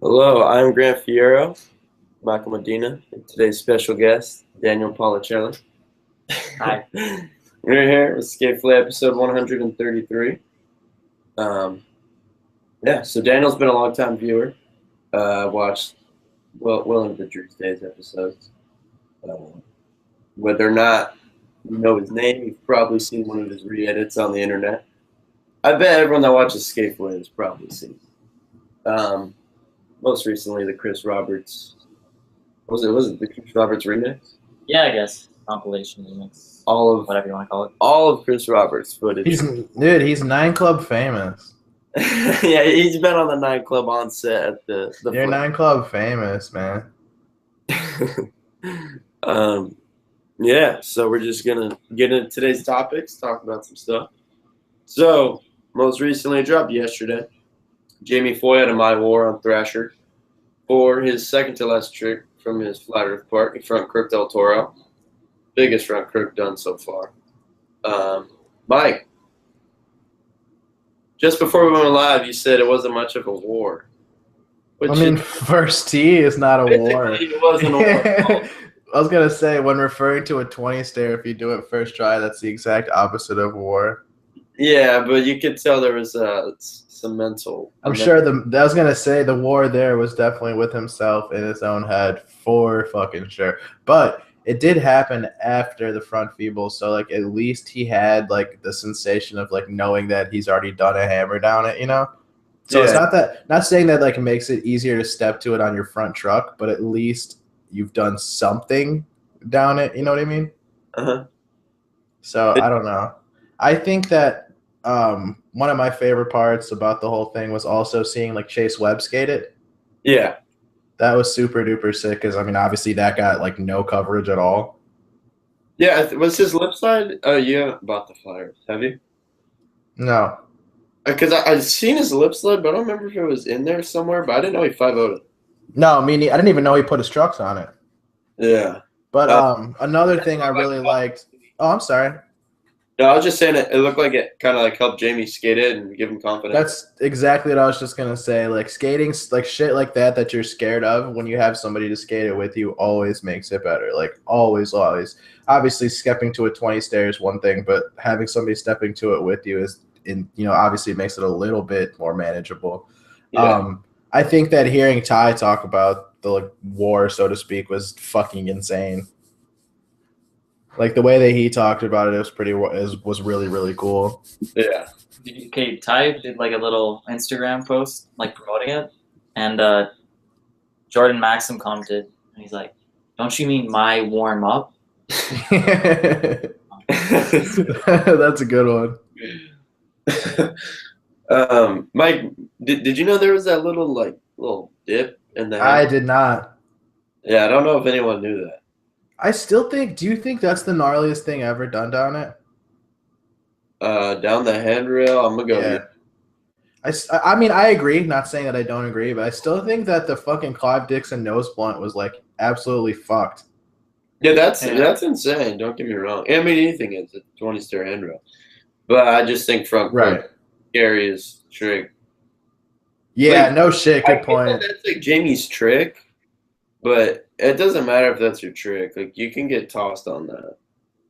Hello, I'm Grant Fierro, Michael Medina, and today's special guest, Daniel Policelli. Hi. We're here with Skate Fillet episode 133. So Daniel's been a long time viewer. Watched well into Drew's Days episodes. Whether or not you know his name, you've probably seen one of his re-edits on the internet. I bet everyone that watches Skate Fillet has probably seen. Most recently, the Chris Roberts. Was it the Chris Roberts remix? Yeah, I guess compilation remix, whatever you want to call it. All of Chris Roberts footage. He's 9 Club famous. Yeah, he's been on the 9 Club on set at the You're 9 Club famous, man. Yeah, so we're just gonna get into today's topics, talk about some stuff. So, most recently, it dropped yesterday. Jamie Foy had a My War on Thrasher for his second to last trick from his Flat Earth Park, front crook del Toro. Biggest front crook done so far. Mike, just before we went live, you said it wasn't much of a war. First tee is not a war. It wasn't a war. I was going to say, when referring to a 20 stair, if you do it first try, that's the exact opposite of war. Yeah, but you could tell there was some mental. I was going to say the war there was definitely with himself in his own head, for fucking sure. But it did happen after the front feeble, so at least he had the sensation of knowing that he's already done a hammer down it, So yeah. It's not saying that it makes it easier to step to it on your front truck, but at least you've done something down it, you know what I mean? Uh-huh. So I don't know. I think that one of my favorite parts about the whole thing was also seeing Chase Webb skate it. Yeah. That was super duper sick because obviously that got no coverage at all. Yeah, was his lip slide? Oh, you haven't bought the flyers, have you? No. Because I've seen his lip slide, but I don't remember if it was in there somewhere, but I didn't know he 5-0'd it. No, I didn't even know he put his trucks on it. Yeah. But another thing I really liked. Oh, I'm sorry. No, I was just saying it looked like it kind of helped Jamie skate it and give him confidence. That's exactly what I was just gonna say. Skating, shit like that you're scared of, when you have somebody to skate it with you, always makes it better. Always. Obviously, stepping to a 20 stair is one thing, but having somebody stepping to it with you is, obviously makes it a little bit more manageable. Yeah. I think that hearing Ty talk about the war, so to speak, was fucking insane. The way that he talked about it was really, really cool. Yeah. Okay, Ty did a little Instagram post promoting it, and Jordan Maxim commented, and he's like, "Don't you mean my warm up?" That's a good one. Mike, did you know there was that little dip in the I did not. Yeah, I don't know if anyone knew that. I still think. Do you think that's the gnarliest thing ever done down it? Down the handrail, I'm gonna go. Yeah. I agree. Not saying that I don't agree, but I still think that the fucking Clive Dixon nose blunt was absolutely fucked. Yeah, that's insane. Don't get me wrong. Anything is a 20 stair handrail, but I just think front right. Gary's trick. Yeah, no shit. Good point. That's Jamie's trick. But it doesn't matter if that's your trick. You can get tossed on that.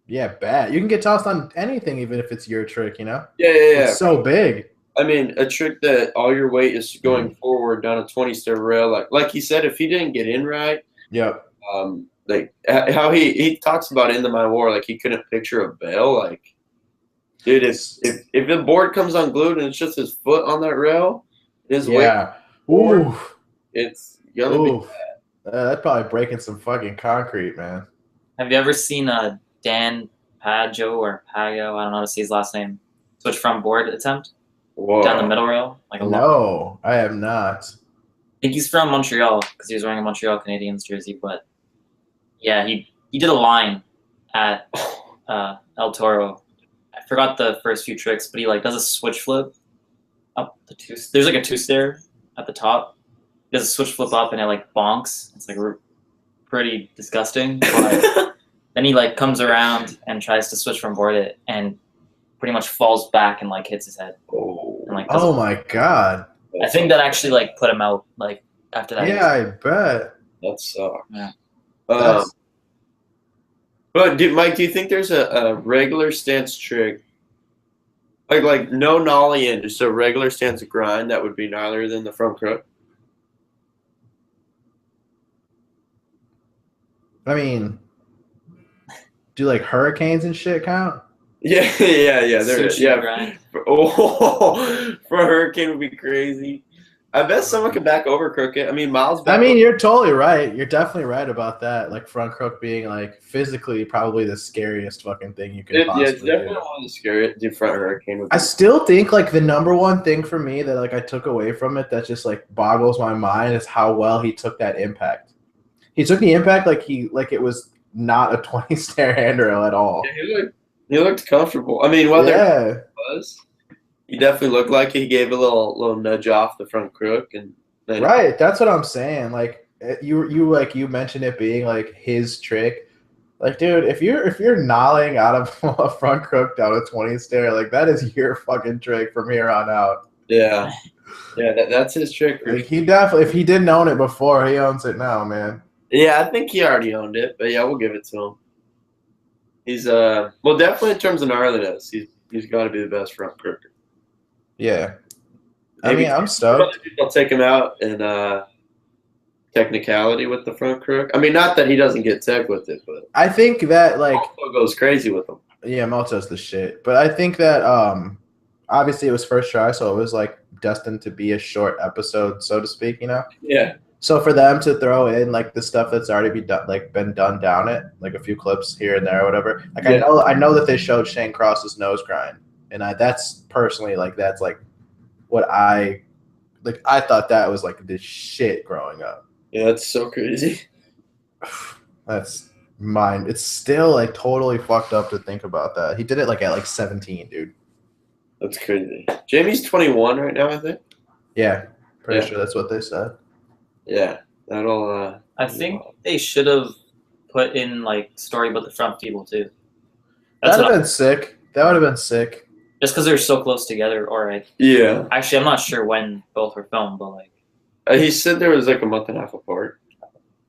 Yeah, bad. You can get tossed on anything, even if it's your trick, Yeah. It's so big. A trick that all your weight is going forward down a 20 stair rail. Like he said, if he didn't get in right. Yep. How he talks about in the My War, he couldn't picture a bail. Dude, if the board comes unglued and it's just his foot on that rail, his weight. Ooh. It's gonna be bad. That's probably breaking some fucking concrete, man. Have you ever seen Dan Pajo or Pago? I don't know how to see his last name. Switch front board attempt. Whoa. Down the middle rail. No, I have not. I think he's from Montreal because he was wearing a Montreal Canadiens jersey. But yeah, he did a line at El Toro. I forgot the first few tricks, but he does a switch flip up the two. There's a 2-stair at the top. He does a switch flip up and it bonks. It's pretty disgusting. But then he comes around and tries to switch from board it and pretty much falls back and hits his head. Oh, And, oh my god! I think that actually put him out after that. Yeah, I bet. That sucks. Yeah. That's But Mike, do you think there's a regular stance trick, like no nollie in, just a regular stance grind that would be gnarlier than the front crook? I mean, do like hurricanes and shit count? Yeah, yeah. There is. Sushi Yeah. grind. For a hurricane would be crazy. I bet someone could back over crooked. I mean, Miles. I mean, you're totally right. You're definitely right about that. Like front crook being like physically probably the scariest fucking thing you can it's possibly definitely do. one of the scariest. The front hurricane would be. I still think like the number one thing for me that like I took away from it that just like boggles my mind is how well he took that impact. He took the impact like it was not a 20 stair handrail at all. Yeah, he looked comfortable. I mean, whether it was, he definitely looked like he gave a little nudge off the front crook and. Right, that's what I'm saying. Like you mentioned it being like his trick. Like, dude, if you're nolling out of a front crook down a 20 stair, like that is your fucking trick from here on out. Yeah, that's his trick. Like he definitely, if he didn't own it before, he owns it now, man. Yeah, I think he already owned it, but yeah, we'll give it to him. He's well, definitely in terms of gnarliness, he's got to be the best front crooker. Yeah, I mean, I'm stoked. I'll take him out in technicality with the front crook. I mean, not that he doesn't get tech with it, but I think that like Melto goes crazy with him. Yeah, Melto's the shit. But I think that obviously it was first try, so it was like destined to be a short episode, so to speak, you know? Yeah. So for them to throw in like the stuff that's already been done down it, like a few clips here and there or whatever. Like Yeah. I know that they showed Shane Cross's nose grind. And that's personally like that's like what I thought that was like the shit growing up. Yeah, that's so crazy. That's mine. It's still like totally fucked up to think about that. He did it like at like 17, dude. That's crazy. Jamie's 21 right now, I think. Yeah, pretty sure that's what they said. Yeah, that'll. I think they should have put in like story about the front people too. That's That'd have been sick. That would have been sick. Just because they're so close together, or like. Yeah. Actually, I'm not sure when both were filmed, but like. He said there was like a month and a half apart.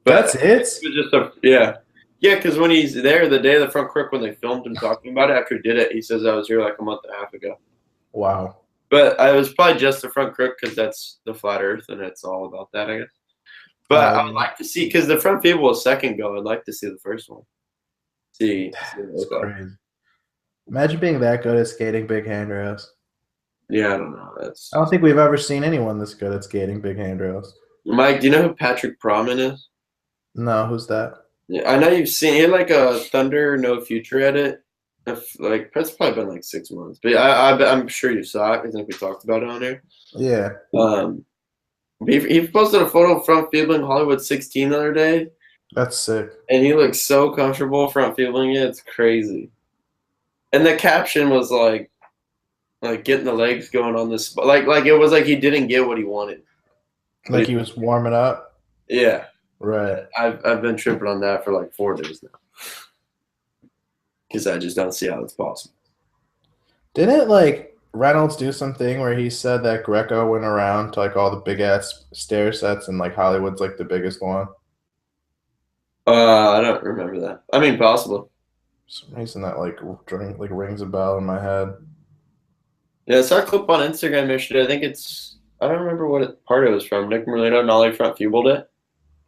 But That's it? It was just yeah, because when he's there, the day of the front crook, when they filmed him talking about it after he did it, he says I was here like a month and a half ago. Wow. But I was probably just the front crook because that's the flat Earth and it's all about that, I guess. But I would like to see because the front people was second go. I'd like to see the first one. See That's crazy. Imagine being that good at skating big handrails. Yeah, I don't know. I don't think we've ever seen anyone this good at skating big handrails. Mike, do you know who Patrick Proman is? No, who's that? Yeah, I know you've seen. He had like a Thunder No Future edit. Like that's probably been like 6 months, but I'm sure you saw it. I think we talked about it on there. Yeah. He posted a photo of front fielding Hollywood 16 the other day. That's sick. And he looks so comfortable front fielding it. It's crazy. And the caption was like getting the legs going on this spot. Like it was like he didn't get what he wanted. Like he was warming up. Yeah. Right. I've been tripping on that for like 4 days now. Because I just don't see how it's possible. Didn't like Reynolds do something where he said that Greco went around to like all the big ass stair sets and like Hollywood's like the biggest one? I don't remember that. I mean, possible. For some reason that like rings a bell in my head. Yeah, I saw a clip on Instagram yesterday. I think I don't remember what part it was from. Nick Merlino nollie front fueled it.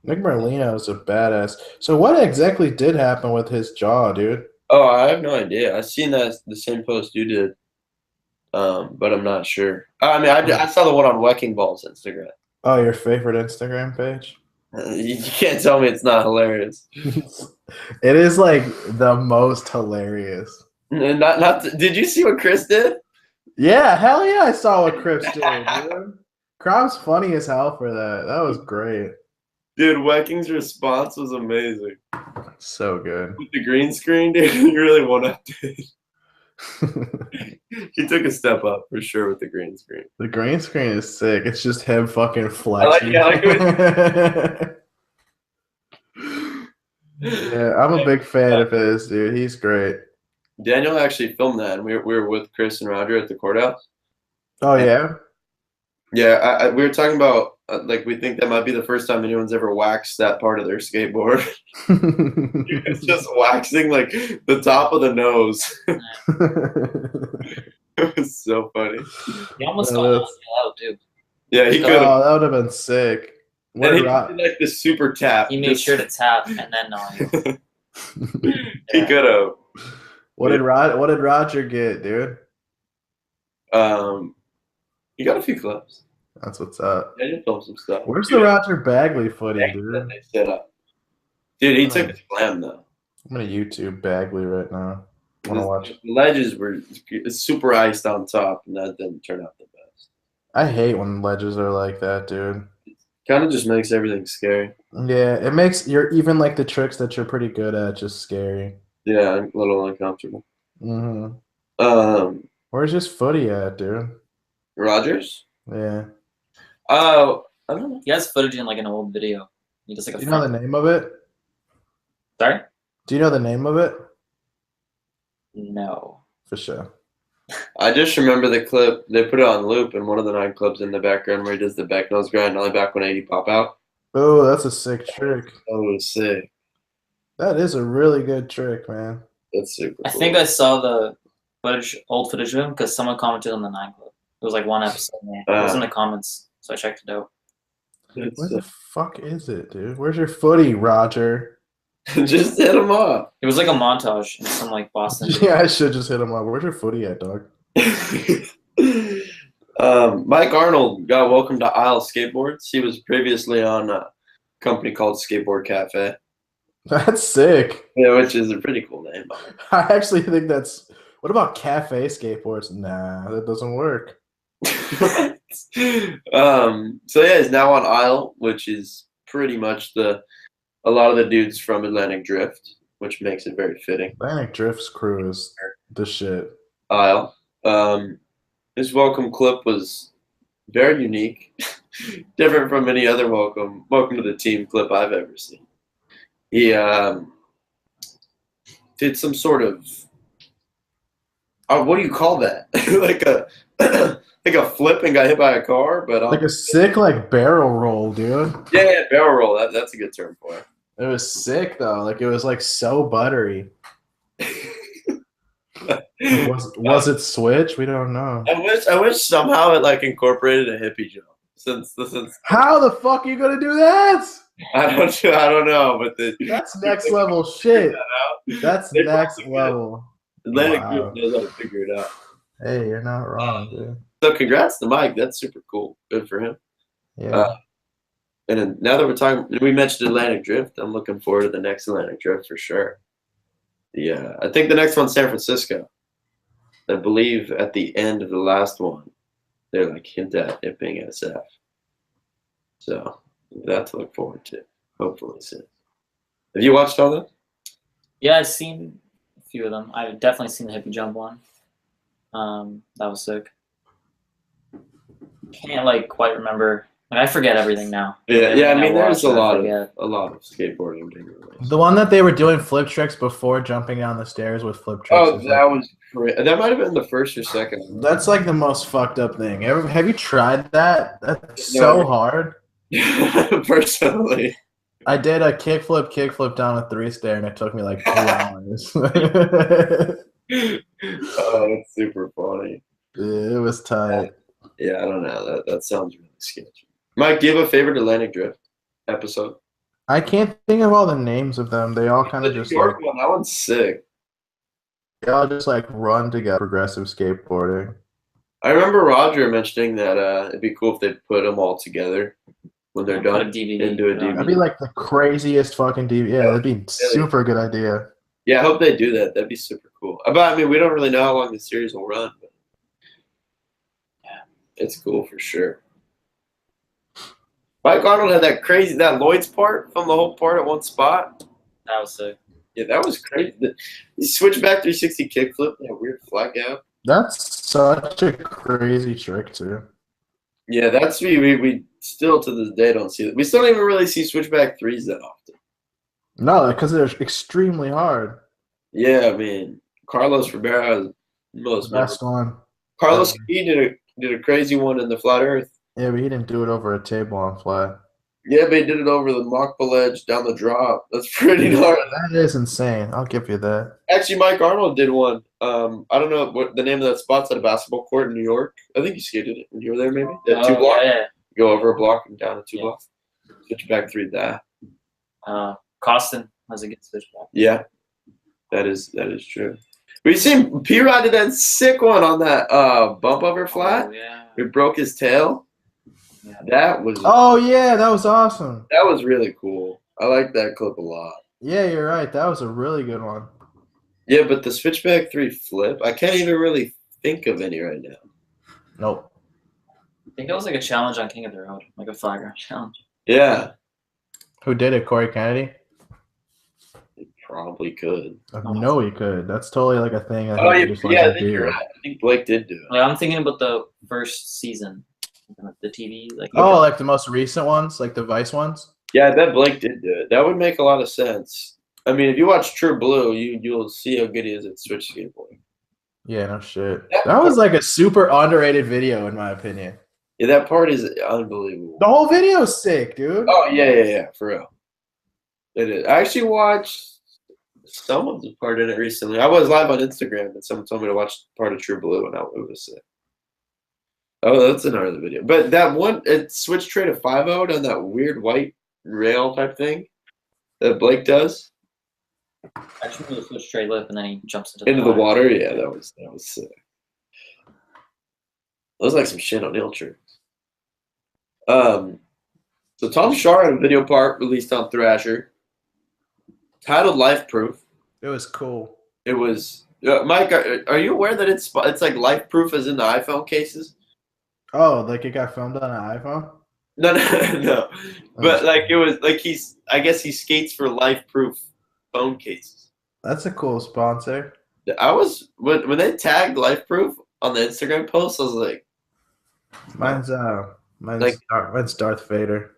Nick Merlino is a badass. So what exactly did happen with his jaw, dude? Oh, I have no idea. I seen that the same post you did, but I'm not sure. I mean, I saw the one on Wrecking Ball's Instagram. Oh, your favorite Instagram page? You can't tell me it's not hilarious. It is like the most hilarious. And did you see what Chris did? Yeah, hell yeah, I saw what Chris did, dude. Crom's funny as hell for that. That was great. Dude, Wecking's response was amazing. So good. With the green screen, dude, he really won update. He took a step up for sure with the green screen. The green screen is sick. It's just him fucking flexing. I like it. Yeah, I'm a big fan of his, dude. He's great. Daniel actually filmed that, and we were with Chris and Roger at the courthouse. Oh, yeah? Yeah, we were talking about Like we think that might be the first time anyone's ever waxed that part of their skateboard. It's just waxing like the top of the nose. It was so funny. He almost Yeah, got that's- knocked out too. Yeah, he Oh, could have. that would have been sick. What And he did did like the super tap. He made sure to tap and then no. He Yeah. could have. what did Roger get, dude? He got a few clips. That's what's up. I did film some stuff. Where's the Roger Bagley footy, That dude? they set up. Dude, he took a slam though. I'm gonna YouTube Bagley right now. I wanna watch. The ledges were super iced on top, and that didn't turn out the best. I hate when ledges are like that, dude. Kind of just makes everything scary. Yeah, it makes even like the tricks that you're pretty good at just scary. Yeah, a little uncomfortable. Where's his footy at, dude? Rogers? Yeah. I don't know. He has footage in like an old video. He does like a Do you know the name of it? Sorry? Do you know the name of it? No. For sure. I just remember the clip. They put it on loop, and one of the 9 clips in the background where he does the back nose grind, only back 180 pop out. Oh, that's a sick trick. That was sick. That is a really good trick, man. That's super I cool. think I saw the old footage of him because someone commented on the 9 clip. It was like one episode. It was in the comments, so I checked it out. It's, Where the fuck is it, dude? Where's your footy, Roger? just hit him up. It was like a montage in some like Boston. Yeah, I should just hit him up. Where's your footy at, dog? Mike Arnold got welcome to Isle Skateboards. He was previously on a company called Skateboard Cafe. That's sick. Yeah, which is a pretty cool name. I actually think that's. What about cafe skateboards? Nah, that doesn't work. So yeah, he's now on Isle, which is pretty much a lot of the dudes from Atlantic Drift, which makes it very fitting. Atlantic Drift's crew is the shit. Isle. His welcome clip was very unique, different from any other welcome to the team clip I've ever seen. He did some sort of what do you call that? like a flip and got hit by a car, but Like a sick like barrel roll, dude. yeah, barrel roll. That's a good term for it. It was sick though. Like it was like so buttery. Was it switch? We don't know. I wish somehow it like incorporated a hippie jump. Since How the fuck are you gonna do that? I don't know, but That's next level shit. That's They next probably level. Atlantic Wow. Group knows how to figure it out. Hey, you're not wrong, dude. So congrats to Mike. That's super cool. Good for him. Yeah. And then now that we're talking, we mentioned Atlantic Drift. I'm looking forward to the next Atlantic Drift for sure. Yeah, I think the next one's San Francisco. I believe at the end of the last one, they're like hint at it being SF. So that to look forward to, hopefully soon. Have you watched all that? Yeah, I've seen a few of them. I've definitely seen the hippie jump one. That was sick. Can't like quite remember. Like, I forget everything now. Yeah. I Everything mean, there's watch, a I lot forget. of skateboarding being released. The one that they were doing flip tricks before jumping down the stairs with flip tricks. Oh, is that like- was great. That might have been the first or second one. That's like the most fucked up thing. Have you tried that? That's No. so hard. Personally. I did a kickflip down a 3-stair, and it took me like 2 hours. Oh, that's super funny. It was tight. Yeah, I don't know. That sounds really sketchy. Mike, do you have a favorite Atlantic Drift episode? I can't think of all the names of them. They all kind The of New just York like one, that one's sick. they all just like run together. Progressive skateboarding. I remember Roger mentioning that it'd be cool if they put them all together when they're Put a done DVD. into a put it on. DVD. That'd be like the craziest fucking DVD. Yeah, that'd be super good idea. Yeah, I hope they do that. That'd be super cool. But I mean, we don't really know how long the series will run, but yeah, it's cool for sure. Mike Arnold had that Lloyd's part from the whole part at one spot. That was sick. Yeah, that was crazy. The switchback 360 kickflip, that weird flat gap. That's such a crazy trick too. Yeah, that's we still to this day don't see it. We still don't even really see switchback threes that often. No, because they're extremely hard. Yeah, I mean, Carlos Rivera is the The most best one. Carlos he did a crazy one in the flat earth. Yeah, but he didn't do it over a table on flat. Yeah, but he did it over the mock ledge down the drop. That's pretty gnarly. That is insane. I'll give you that. Actually, Mike Arnold did one. I don't know what the name of that spot's at a basketball court in New York. I think you skated it when you were there, maybe. That two block. Yeah. Go over a block and down a two Yeah. block. Switchback 3 that. Costin has a good switchback. Yeah, that is true. We seen P-Rod did that sick one on that bump over flat. Oh, yeah. He broke his tail. Yeah. That was Oh yeah, that was awesome. that was really cool. I like that clip a lot. Yeah, you're right. That was a really good one. Yeah, but the switchback 3 flip, I can't even really think of any right now. Nope. I think it was like a challenge on King of the Road, like a flag round challenge. Yeah, Who did it? Corey Kennedy? it probably could. I know he could. That's totally like a thing. Oh, he yeah, just I likes to think do. you're right. I think Blake did do it. Like, I'm thinking about the first season, the TV. Like, Oh, like the most recent ones, like the Vice ones. Yeah, I bet Blake did do it. That would make a lot of sense. I mean, if you watch True Blue, you'll see how good he is at switch skateboarding. Yeah, no shit. That was like a super underrated video, in my opinion. Yeah, that part is unbelievable. The whole video is sick, dude. Oh yeah, for real. It is. I actually watched someone's part in it recently. I was live on Instagram, and someone told me to watch part of True Blue, and it was sick. Oh, that's another video. But that one, it switched tray to 5-0 on that weird white rail type thing that Blake does I just remember the switch tray lip, and then he jumps into the water. Yeah, that was sick. That was like some shit on Neil tricks. So Tom Shaw had a video part released on Thrasher, titled "Life Proof." It was cool. It was Mike. Are you aware that it's like life proof as in the iPhone cases? Oh, like it got filmed on an iPhone? No. But like it was like I guess he skates for life proof phone cases. That's a cool sponsor. I was when they tagged life proof on the Instagram post, I was like, Mine's Like- mine's Darth Vader.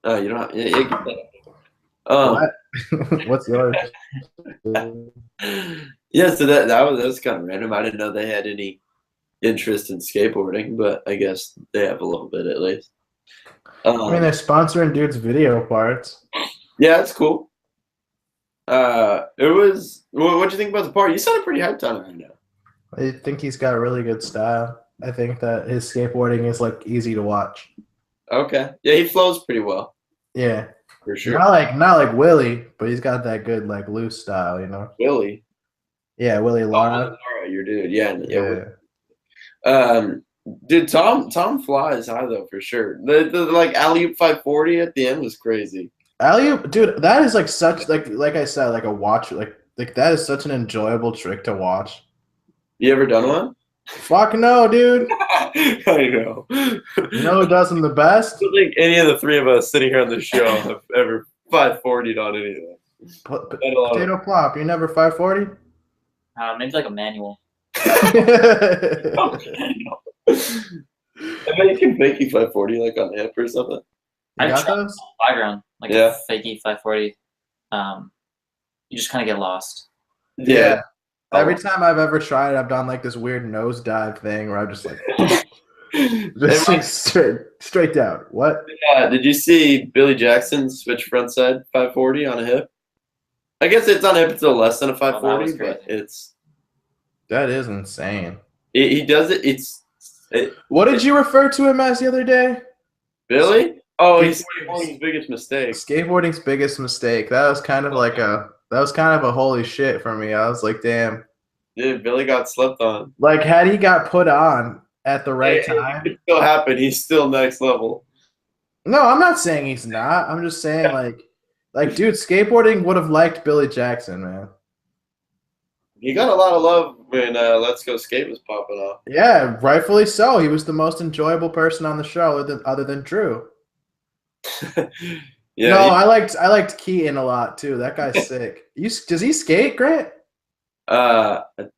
oh, you don't. Yeah, get that. What? What's yours? Yeah, so that was kind of random. I didn't know they had any interest in skateboarding, but I guess they have a little bit at least. I mean, they're sponsoring dude's video parts. Yeah, it's cool. It was. What'd you think about the part? You sounded pretty hyped on it right now. I think he's got really good style. I think that his skateboarding is like easy to watch. Okay, yeah, he flows pretty well Yeah, for sure. not like Willie, but he's got that good like loose style, you know. Willie, Yeah, Willie Lara. Laura, your dude. Yeah. Dude, Tom flies high though for sure. The like alley-oop 540 at the end was crazy. Alley-oop, dude, that is like such like I said, like a watch like that is such an enjoyable trick to watch. You ever done one? Fuck no, dude. I know. You know who does them the best? I don't think any of the three of us sitting here on the show have ever 540'd on anything. Potato plop. You never 540? Maybe like a manual. I bet you can fake you 540 like on the hip or something. You I've got tried those? flag round, like Yeah. a fakey 540. You just kind of get lost. Yeah. Oh. Every time I've ever tried it, I've done like this weird nosedive thing where I'm just like, just like straight down. What? Did you see Billy Jackson switch frontside 540 on a hip? I guess it's on a hip. It's a little less than a Oh, that 540, was but crazy. That is insane. he does it. What did you refer to him as the other day? Billy. Oh, he's Skateboarding. his biggest mistake. Skateboarding's biggest mistake. That was kind of like a holy shit for me. I was like, damn. Dude, Billy got slept on. Like, had he got put on at the right It time. could still happen. He's still next level. No, I'm not saying he's not. I'm just saying like dude, skateboarding would have liked Billy Jackson, man. He got a lot of love when Let's Go Skate was popping off. Yeah, rightfully so. He was the most enjoyable person on the show other than Drew. Yeah. No, I liked Keaton a lot too. That guy's sick. Does he skate, Grant?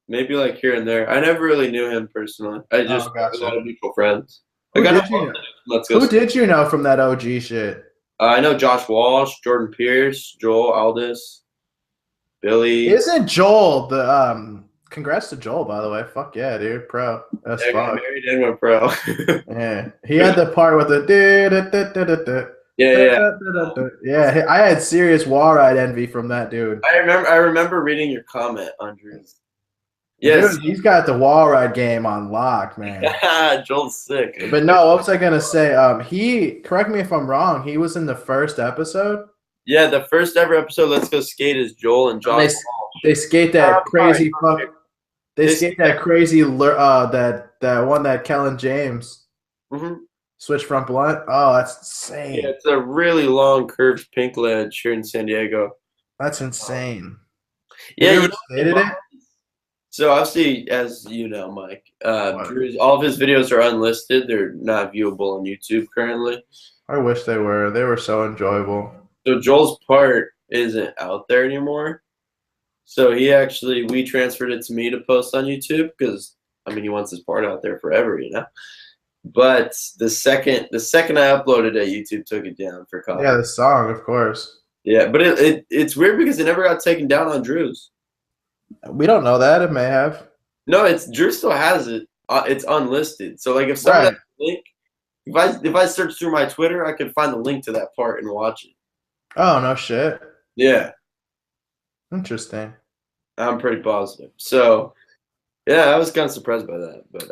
Maybe like here and there. I never really knew him personally. I just gotcha. a lot of mutual friends. Who I got did you know? Let's Go. Who did you know from that OG shit? I know Josh Walsh, Jordan Pierce, Joel Aldis, Billy. Isn't Joel the Congrats to Joel, by the way. Fuck yeah, dude. Pro. That's Yeah, got fuck. married and went pro. Yeah. He had the part with the Yeah. yeah. I had serious wall ride envy from that dude. I remember reading your comment on Drew's. Yes. Dude, he's got the wall ride game on lock, man. Joel's sick. But no, what was I gonna say? He correct me if I'm wrong. He was in the first episode. Yeah, the first ever episode, Let's Go Skate, is Joel and Josh. They skate that crazy fuck. They skate that crazy that one that Kellen James switch front blunt. Oh, that's insane. Yeah, it's a really long curved pink ledge here in San Diego. That's insane. Yeah, you skated it. So obviously, as you know, Mike, Drew's, all of his videos are unlisted. They're not viewable on YouTube currently. I wish they were. They were so enjoyable. So Joel's part isn't out there anymore. So we transferred it to me to post on YouTube because he wants his part out there forever, you know. But the second I uploaded it, YouTube took it down for copyright. Yeah, the song, of course. Yeah, but it's weird because it never got taken down on Drew's. We don't know that. It may have. No, Drew still has it. It's unlisted. So like if someone has a link, if I search through my Twitter, I can find the link to that part and watch it. Oh no shit. Yeah. Interesting. I'm pretty positive. So yeah, I was kind of surprised by that. But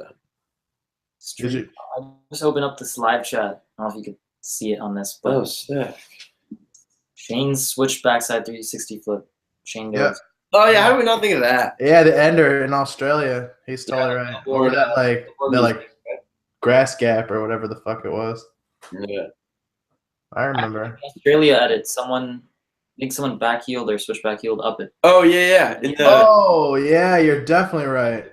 did you? I just opened up this live chat. I don't know if you could see it on this, but sick. Shane's switch backside 360 flip. Shane goes. Yeah. Oh yeah, how do we not think of that? Yeah, the ender in Australia. He's totally right. Or that grass gap or whatever the fuck it was. Yeah. I remember. Australia edit. I think someone backheeled or switch backheeled up it. Oh yeah. Oh yeah, you're definitely right.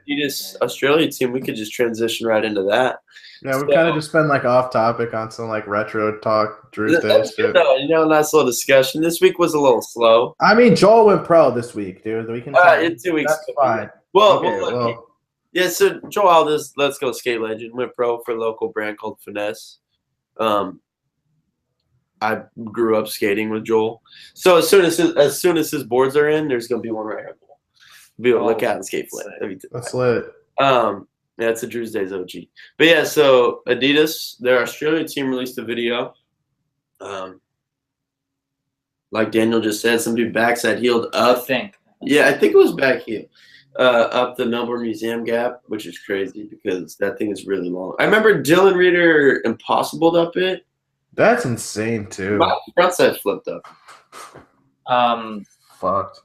Australia team, we could just transition right into that. Yeah, we kind of just been off topic on some retro talk, Drew things. Nice little discussion. This week was a little slow. Joel went pro this week, dude. We can. In 2 weeks. That's fine. Well, yeah. So Joel Aldis, Let's Go Skate legend, went pro for a local brand called Finesse. I grew up skating with Joel, so as soon as his boards are in, there's gonna be one right here. Be able to look at and Skate Fillet. That's lit. Yeah, it's a Drew's Days OG. But yeah, so Adidas, their Australia team released a video. Like Daniel just said, some dude backside heeled up. I think it was back heel. Up the Melbourne Museum gap, which is crazy because that thing is really long. I remember Dylan Reeder impossibled up it. That's insane too. My front side flipped up. Fucked.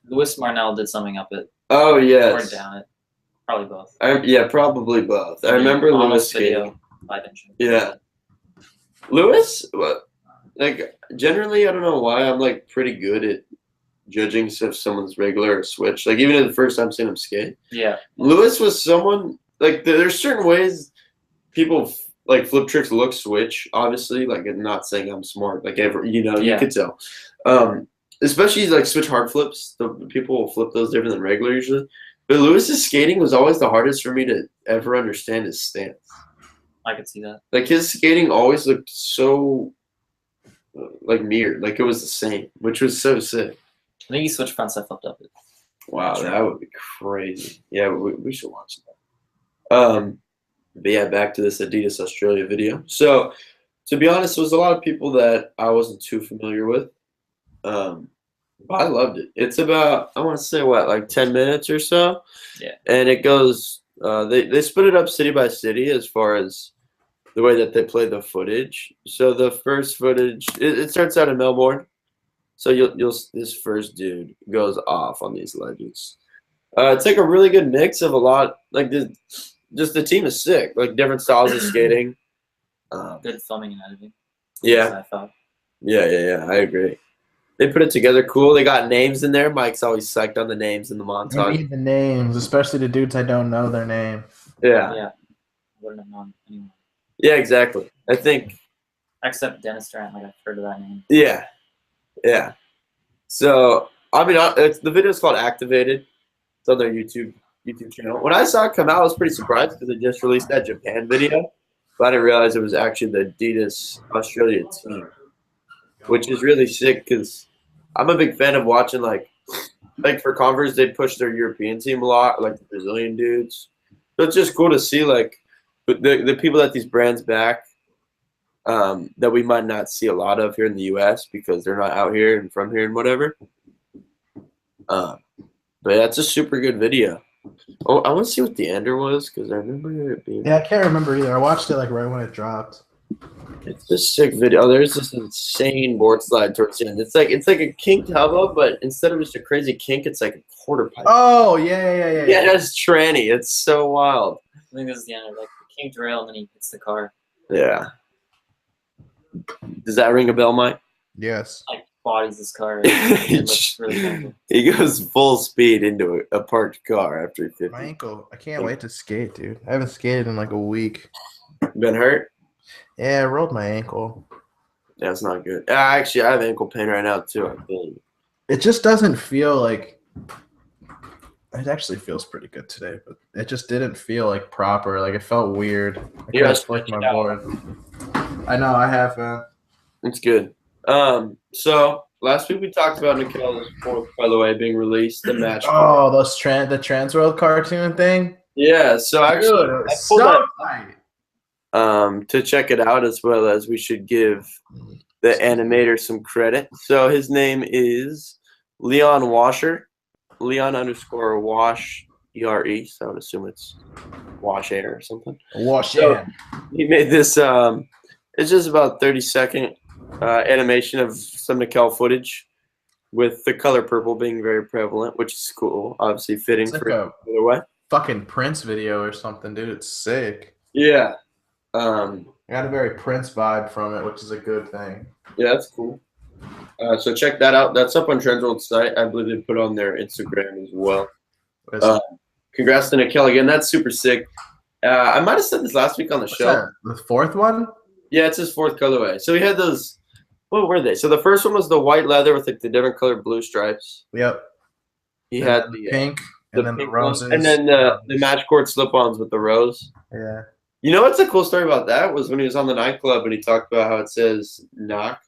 Louis Marnell did something up it. Oh yes. Or down it. Probably both. Probably both. I remember Louis skating. Yeah. Louis, generally, I don't know why I'm pretty good at judging if someone's regular or switch. Even the first time seeing him skate. Yeah. Louis was someone there's certain ways people flip tricks look switch. Obviously, I'm not saying I'm smart. You could tell. Especially switch hard flips. The people will flip those different than regular usually. But Lewis's skating was always the hardest for me to ever understand his stance. I could see that. His skating always looked so mirrored. It was the same, which was so sick. I think he switched front side flipped up it. Wow, that would be crazy. Yeah, we should watch that. But yeah, back to this Adidas Australia video. So, to be honest, there was a lot of people that I wasn't too familiar with. But I loved it. It's about, I want to say, 10 minutes or so? Yeah. And it goes, they split it up city by city as far as the way that they play the footage. So the first footage, it starts out in Melbourne. So this first dude goes off on these legends. It's a really good mix of a lot, just the team is sick, different styles of skating. Good filming and editing. Yeah. I thought. Yeah, I agree. They put it together cool. They got names in there. Mike's always psyched on the names in the montage. I need the names, especially the dudes I don't know their name. Yeah. Yeah. Wouldn't have known anyone. Yeah, exactly. I think. Except Dennis Durant, I've heard of that name. Yeah. So, the video is called Activated. It's on their YouTube channel. When I saw it come out, I was pretty surprised because they just released that Japan video. But I didn't realize it was actually the Adidas Australia team, which is really sick because I'm a big fan of watching like for Converse, they push their European team a lot, like the Brazilian dudes. So it's just cool to see like the people that these brands back that we might not see a lot of here in the U.S. because they're not out here and from here and whatever. But yeah, it's a super good video. Oh, I want to see what the ender was because I remember it being. Yeah, I can't remember either. I watched it like right when it dropped. It's a sick video. Oh, there's this insane board slide towards the end. It's like a kinked hubba, but instead of just a crazy kink, it's like a quarter pipe. Oh yeah. Yeah, that's tranny. It's so wild. I think this is the end of like the kinked rail, and then he hits the car. Yeah. Does that ring a bell, Mike? Yes. Like bodies this car. It looks really painful. He goes full speed into a parked car after he 50. My ankle. I can't wait to skate, dude. I haven't skated in like a week. Been hurt? Yeah, I rolled my ankle. That's not good. Actually, I have ankle pain right now too. I think. It just doesn't feel like. It actually feels pretty good today, but it just didn't feel like proper. Like it felt weird. I Yeah, couldn't flick my board. I know. I have. It's good. So last week we talked about Nikel's fourth colorway being released, the match. Oh, those the Transworld cartoon thing. Yeah. So actually, Dude, it was I pulled so that tight. to check it out, as well as we should give the animator some credit. So his name is Leon Washer, Leon_Wash ERE. So I would assume it's Wash Air or something. Wash So it. he made this. It's just about 30-second animation of some Nikel footage, with the color purple being very prevalent, which is cool. Obviously fitting It's like for a either way. fucking Prince video or something, dude. It's sick. Yeah. I got a very Prince vibe from it, which is a good thing. Yeah, that's cool. So check that out. That's up on Trendworld's site. I believe they put on their Instagram as well. Congrats to Nikel again. That's super sick. I might have said this last week on the show. That? The fourth one? Yeah, it's his fourth colorway. So he had those. What were they? So the first one was the white leather with like the different colored blue stripes. Yep. He And had then the pink, and then the pink one, roses, and then the match cord slip-ons with the rose. Yeah. You know what's a cool story about that was when he was on the nightclub and he talked about how it says knock.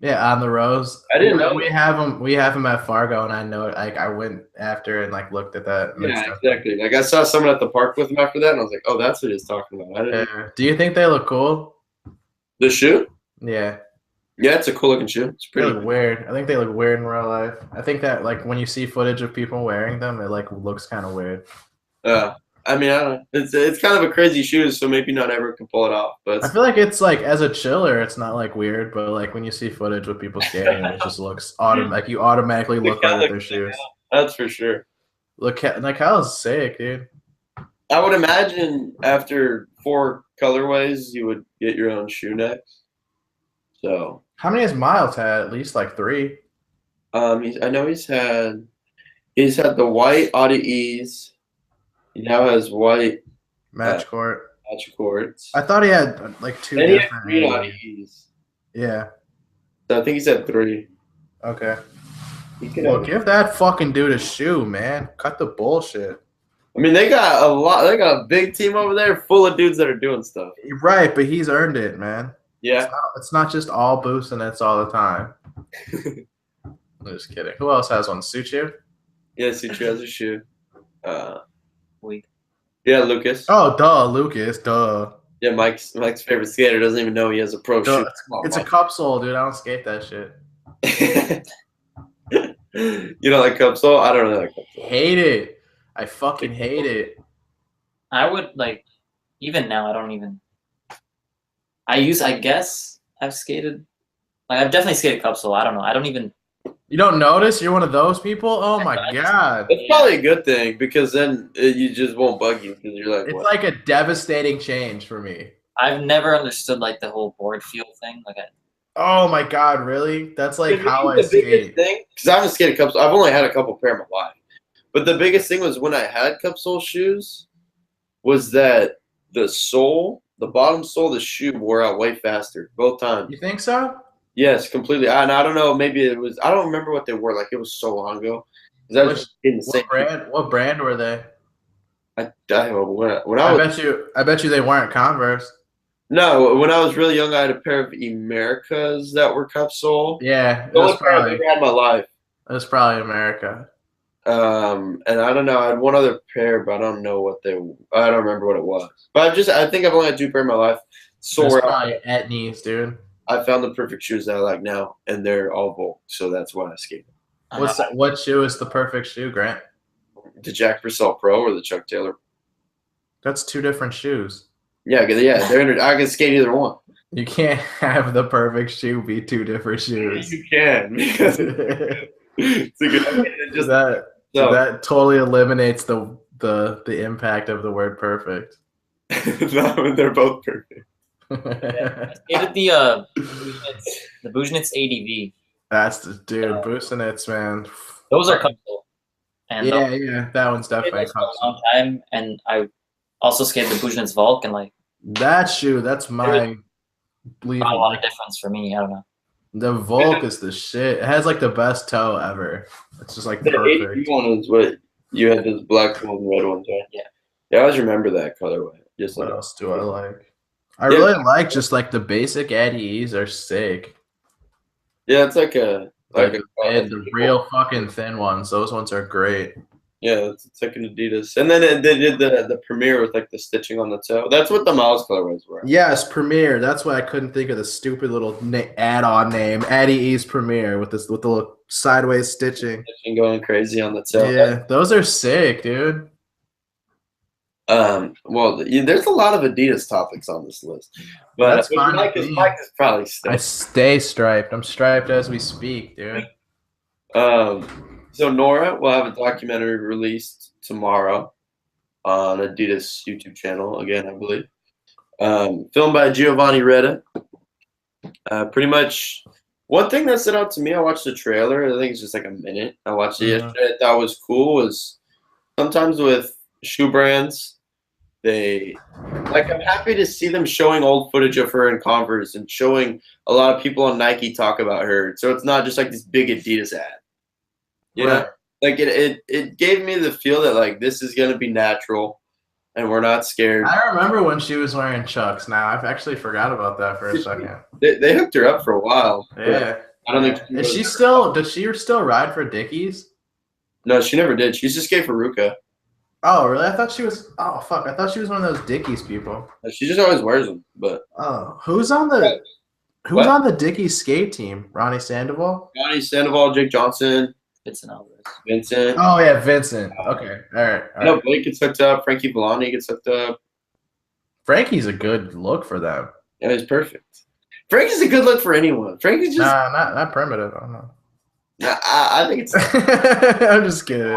Yeah, on the rose. I didn't know. We have him at Fargo, and I know it. Like I went after and like looked at that. Yeah, exactly. Like I saw someone at the park with him after that, and I was like, "Oh, that's what he's talking about." I didn't know. Do you think they look cool? The shoe? Yeah. Yeah, it's a cool looking shoe. It's They pretty. look weird. I think they look weird in real life. I think that like when you see footage of people wearing them, it like looks kind of weird. I mean, I don't know. It's kind of a crazy shoe, so maybe not everyone can pull it off. But I feel like it's like as a chiller, it's not like weird, but like when you see footage with people skating, it just looks like you automatically look right at their shoes. That's for sure. Look, Nikel's sick, dude. I would imagine after 4 colorways, you would get your own shoe next. So, How many has Miles had? At least like 3. I know he's had the white Audi E's. He now has white Match court. match cords. I thought he had like 2 And he had different. 3 Audi E's. Yeah. So I think he's had 3. Okay. He could Well, have, give that fucking dude a shoe, man. Cut the bullshit. I mean, they got a lot. They got a big team over there full of dudes that are doing stuff. You're right, but he's earned it, man. Yeah. It's not just all boost and it's all the time. I'm just kidding. Who else has one? Suchu? Yeah, Suchu has a shoe. Weak. Yeah, Lucas. Oh, duh, Lucas, duh. Yeah, Mike's favorite skater doesn't even know he has a pro Duh. shoe. It's a cup sole, dude. I don't skate that shit. You don't like cup sole? I don't really like cup sole. Hate it. I fucking hate it. I would like, even now, I don't even. I guess I've skated. Like I've definitely skated cup sole. I don't know. I don't even. You don't notice? You're one of those people? Oh my god. It's probably a good thing because then you just won't bug you because you're like, It's what? like a devastating change for me. I've never understood like the whole board feel thing. Like Oh my god, really? That's like how I the biggest skate. thing, because I haven't skated cup sole. I've only had a couple pair in my life. But the biggest thing was when I had cup sole shoes was that the sole, the bottom sole of the shoe wore out way faster both times. You think so? Yes, completely. And I don't know, maybe it was, I don't remember what they were. Like, it was so long ago. 'Cause I was just in the same. What brand were they? When I was, I bet you they weren't Converse. no, when I was really young, I had a pair of Americas that were cup sole. Yeah, The only pair I've ever had in my life. it was probably America. And I don't know. I had one other pair, but I don't know what they. I don't remember what it was. But I think I've only had 2 pair in my life. That's Sore. probably Etnies, dude. I found the perfect shoes that I like now, and they're all Volk, so that's why I skate. What shoe is the perfect shoe, Grant? The Jack Purcell Pro or the Chuck Taylor? That's 2 different shoes. Yeah, I can skate either one. You can't have the perfect shoe be 2 different shoes. You can because it's a good. It just, that totally eliminates the impact of the word perfect. No, they're both perfect. I skated the Bujanitz ADV. That's the dude, Bujanitz, man. Those are comfortable. And yeah, that one's definitely for a long time. And I also skated the Bujanitz Volk, and like that shoe, that's my. Not a lot of difference for me. I don't know. The Volk is the shit. It has like the best toe ever. It's just like the perfect. ADV one is what you had, those black ones and red ones, right? Yeah, I always remember that colorway. Just what like, else do I like? I really like just like the basic Addies are sick. Yeah, it's like the real fucking thin ones. Those ones are great. Yeah, it's like an Adidas. And then they did the Premier with like the stitching on the toe. That's what the Miles colorways were. Yes, Premier. That's why I couldn't think of the stupid little add-on name, Addie's Premier, with the little sideways stitching. Stitching going crazy on the toe. Yeah, those are sick, dude. Well, there's a lot of Adidas topics on this list, but that's fine. Mike is probably still. I stay striped. I'm striped as we speak, dude. So Nora will have a documentary released tomorrow on Adidas YouTube channel again, I believe. Filmed by Giovanni Retta. Pretty much, one thing that stood out to me, I watched the trailer. I think it's just like a minute. I watched it yesterday. I thought was cool was sometimes with shoe brands, I'm happy to see them showing old footage of her in Converse and showing a lot of people on Nike talk about her. So it's not just like this big Adidas ad. You know, like it gave me the feel that like this is gonna be natural, and we're not scared. I remember when she was wearing Chucks. Now I've actually forgot about that for a second. They hooked her up for a while. Yeah, I don't think. Does she still ride for Dickies? No, she never did. She used to skate for Ruka. Oh, really? I thought she was. Oh, fuck! I thought she was one of those Dickies people. She just always wears them. But who's on the Dickies skate team? Ronnie Sandoval. Ronnie Sandoval, Jake Johnson. Vincent. Oh yeah, Vincent. Okay, all right. No, Blake gets hooked up. Frankie Villani gets hooked up. Frankie's a good look for them. Yeah, he's perfect. Frankie's a good look for anyone. Frankie's just not primitive. I don't know. Nah, I think it's. I'm just kidding.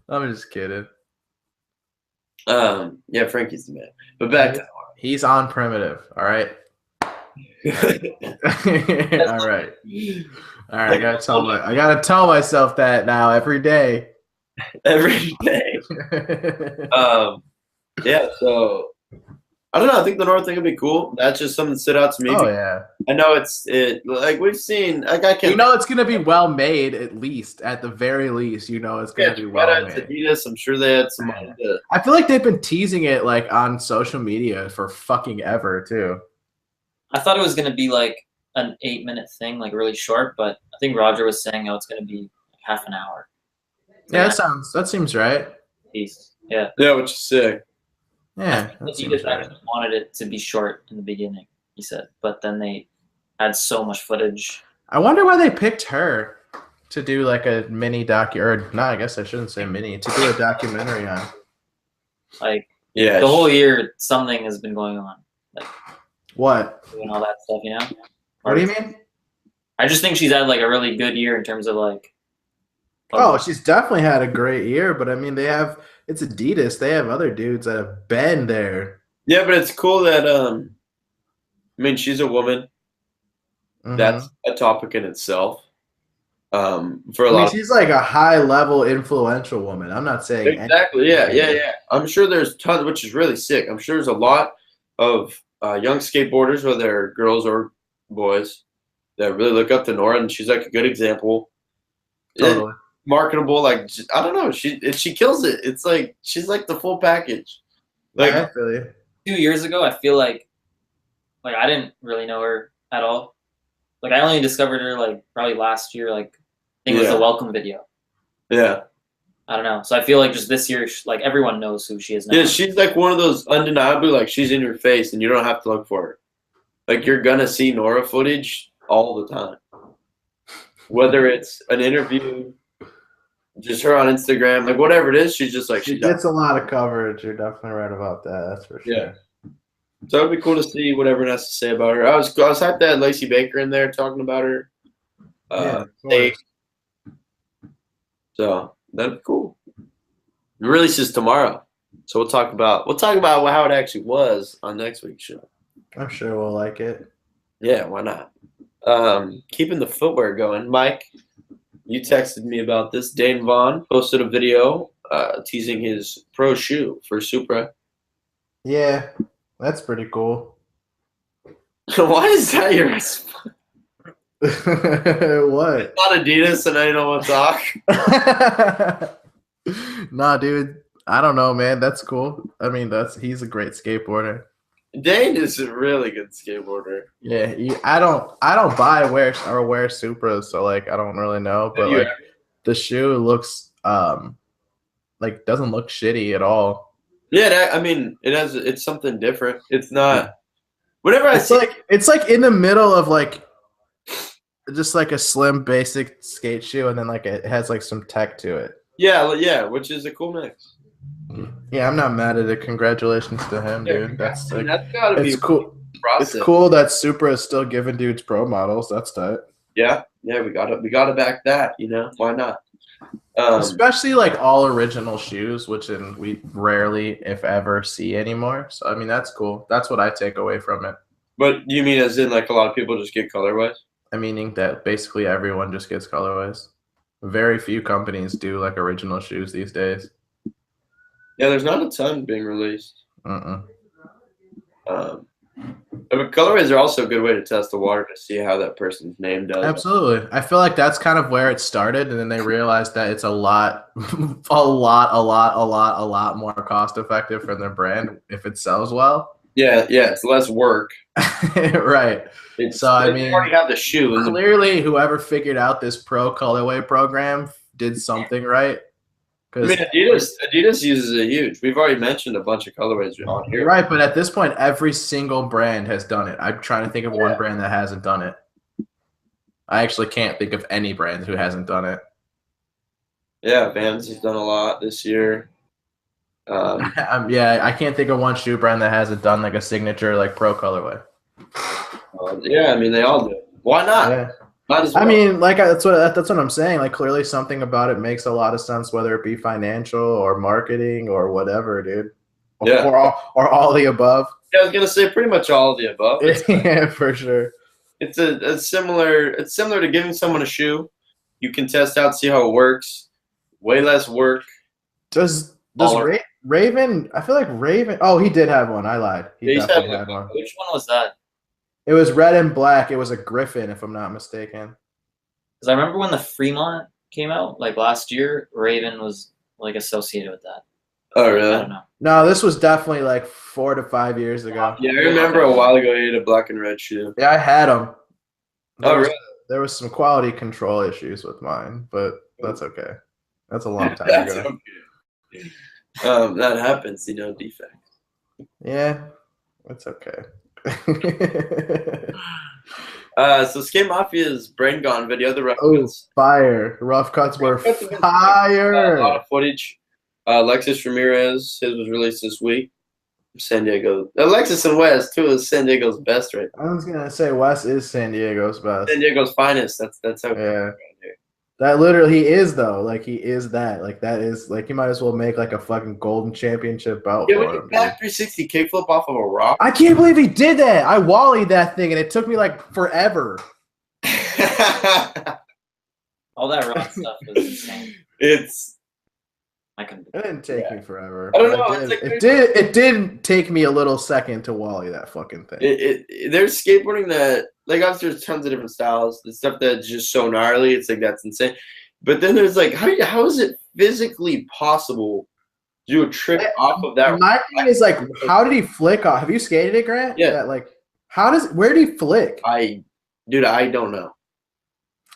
I'm just kidding. Yeah, Frankie's the man. But back to he's on primitive. All right. All right. All right, I gotta tell myself that now every day. Every day. Yeah. So I don't know. I think the North thing would be cool. That's just something that stood out to me. Oh yeah. I know like we've seen. Like I can. You know, it's gonna be well made at the very least. You know, it's gonna be well made. Adidas, I'm sure they had some money to. I feel like they've been teasing it like on social media for fucking ever too. I thought it was gonna be like an 8-minute thing, like really short, but I think Roger was saying, it's going to be half an hour. Yeah, that seems right. Yeah. Yeah, which is sick. Yeah. He just actually wanted it to be short in the beginning, he said, but then they had so much footage. I wonder why they picked her to do like a mini I guess I shouldn't say mini, to do a documentary on. Like, yeah, the whole year, something has been going on. Like, what? Doing all that stuff, you know? What do you mean? I just think she's had like a really good year in terms of like. Oh, she's definitely had a great year, but I mean, it's Adidas. They have other dudes that have been there. Yeah, but it's cool that I mean, she's a woman. Mm-hmm. That's a topic in itself. For a lot, she's like a high-level influential woman. I'm not saying exactly. Yeah. I'm sure there's tons, which is really sick. I'm sure there's a lot of young skateboarders, whether they're girls or boys, that really look up to Nora, and she's like a good example. Totally marketable. Like, I don't know, she kills it. It's like she's like the full package. Like, I feel you. 2 years ago, I feel like I didn't really know her at all. Like, I only discovered her like probably last year. Like, I think it was the welcome video. Yeah. I don't know. So I feel like just this year, like everyone knows who she is now. Yeah, she's like one of those undeniably, like she's in your face and you don't have to look for her. Like you're gonna see Nora footage all the time. Whether it's an interview, just her on Instagram, like whatever it is, she's just like She gets a lot of coverage. You're definitely right about that. That's for sure. Yeah. So it'd be cool to see what everyone has to say about her. I was hyped to have Lacey Baker in there talking about her. Of State. course. So that'd be cool. The release is tomorrow, so we'll talk about how it actually was on next week's show. I'm sure we'll like it. Yeah, why not? Keeping the footwear going, Mike. You texted me about this. Dane Vaughn posted a video teasing his pro shoe for Supra. Yeah, that's pretty cool. Why is that your response? What? It's not Adidas, and I don't want to talk. Nah, dude. I don't know, man. That's cool. I mean, he's a great skateboarder. Dane is a really good skateboarder. Yeah, I don't buy wear Supras, so like I don't really know, but like the shoe looks like doesn't look shitty at all. Yeah, I mean it's something different. It's not. Whenever it's like in the middle of like just like a slim basic skate shoe, and then like it has like some tech to it. Yeah, which is a cool mix. Yeah, I'm not mad at it. Congratulations to him, dude. That's gotta be cool. Process. It's cool that Supra is still giving dudes pro models. That's tight. Yeah, we gotta back that. You know, why not? Especially like all original shoes, which we rarely, if ever, see anymore. So I mean, that's cool. That's what I take away from it. But you mean as in like a lot of people just get colorways? I meaning that basically everyone just gets colorways. Very few companies do like original shoes these days. Yeah, there's not a ton being released. Mm-mm. But colorways are also a good way to test the water to see how that person's name does. Absolutely. I feel like that's kind of where it started, and then they realized that it's a lot more cost effective for their brand if it sells well. Yeah, it's less work. Right. I mean, you already have the shoe. Clearly, whoever figured out this pro colorway program did something right. I mean, Adidas uses it huge. We've already mentioned a bunch of colorways on here. Right, but at this point, every single brand has done it. I'm trying to think of one brand that hasn't done it. I actually can't think of any brand who hasn't done it. Yeah, Vans has done a lot this year. Yeah, I can't think of one shoe brand that hasn't done like a signature like pro colorway. Yeah, I mean they all do. Why not? Yeah. Might as well. I mean, like that's what I'm saying. Like clearly something about it makes a lot of sense, whether it be financial or marketing or whatever, dude. Or all the above. Yeah, I was gonna say pretty much all of the above. Yeah, for sure. It's similar to giving someone a shoe. You can test out, see how it works. Way less work. Does Raven? I feel like Raven. Oh, he did have one. I lied. He definitely had one. Which one was that? It was red and black. It was a Griffin, if I'm not mistaken. Because I remember when the Fremont came out, like last year, Raven was like associated with that. Oh, really? I don't know. No, this was definitely like 4 to 5 years ago. Yeah, I remember a while ago he had a black and red shoe. Yeah, I had them. Really? There was some quality control issues with mine, but that's okay. That's a long time ago. Okay. That happens, defect. Yeah, that's okay. So Skate Mafia's Brain Gone video, the rough cuts. Fire. Rough cuts were fire. A lot of footage. Alexis Ramirez, his was released this week. San Diego. Alexis and Wes, two of San Diego's best right now. I was gonna say Wes is San Diego's best. San Diego's finest. That's how that literally he is though. Like he is that. Like that is like you might as well make like a fucking golden championship belt. Yeah, when you back 360 kickflip off of a rock. I can't believe he did that. I wallied that thing and it took me like forever. All that rock stuff was insane. It didn't take me forever. I don't know. It did take me a little second to wally that fucking thing. There's skateboarding that, like, obviously there's tons of different styles. The stuff that's just so gnarly, it's like that's insane. But then there's like, how is it physically possible to do a trick off of that? My thing is like, how did he flick off? Have you skated it, Grant? Yeah. Like, where did he flick? I don't know.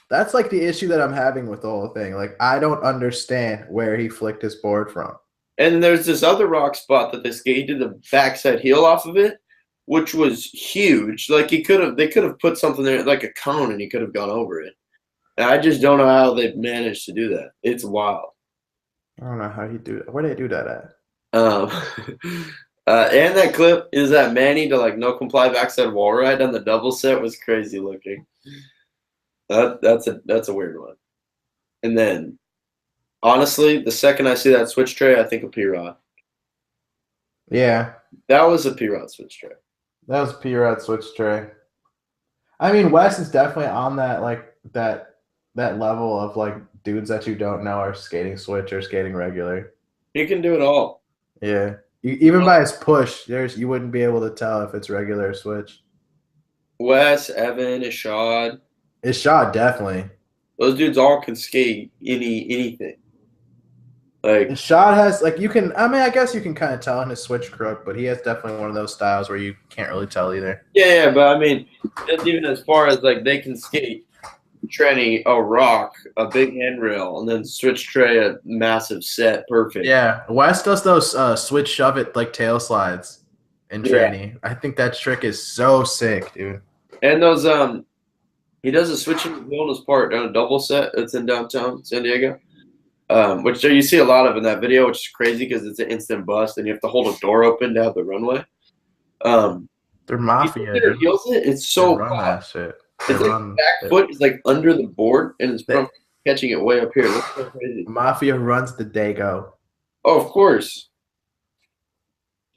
That's like the issue that I'm having with the whole thing. Like, I don't understand where he flicked his board from. And there's this other rock spot that they skated the backside heel off of it, which was huge. Like they could have put something there like a cone, and he could have gone over it. And I just don't know how they managed to do that. It's wild. I don't know how he do it. Where did they do that at? And that clip is that Manny to like no comply backside wall ride on the double set was crazy looking. That's a weird one. And then, honestly, the second I see that switch tray, I think of P-Rod. Yeah, That was a P-Rod switch tray. that was P-Rod switch tray. I mean, Wes is definitely on that like that level of like dudes that you don't know are skating switch or skating regular. He can do it all. Yeah, even by his push, you wouldn't be able to tell if it's regular or switch. Wes, Evan, Ishad, His shot definitely. those dudes all can skate anything. Like His shot has like you can. I mean, I guess you can kind of tell in his switch crook, but he has definitely one of those styles where you can't really tell either. yeah, but I mean, that's even as far as like they can skate tranny, a rock, a big handrail, and then switch tray a massive set, perfect. Yeah, Wes does those switch shove it like tail slides in Yeah. tranny. I think that trick is so sick, dude. And those he does a switch in the bonus part on a double set that's in downtown San Diego. Which you see a lot of in that video, which is crazy because it's an instant bust and you have to hold a door open to have the runway. They're mafia. He heals it. It's so They run that shit. it's like back foot is like under the board and it's from catching it way up here. That's so crazy. Mafia runs the Dago. Oh, of course.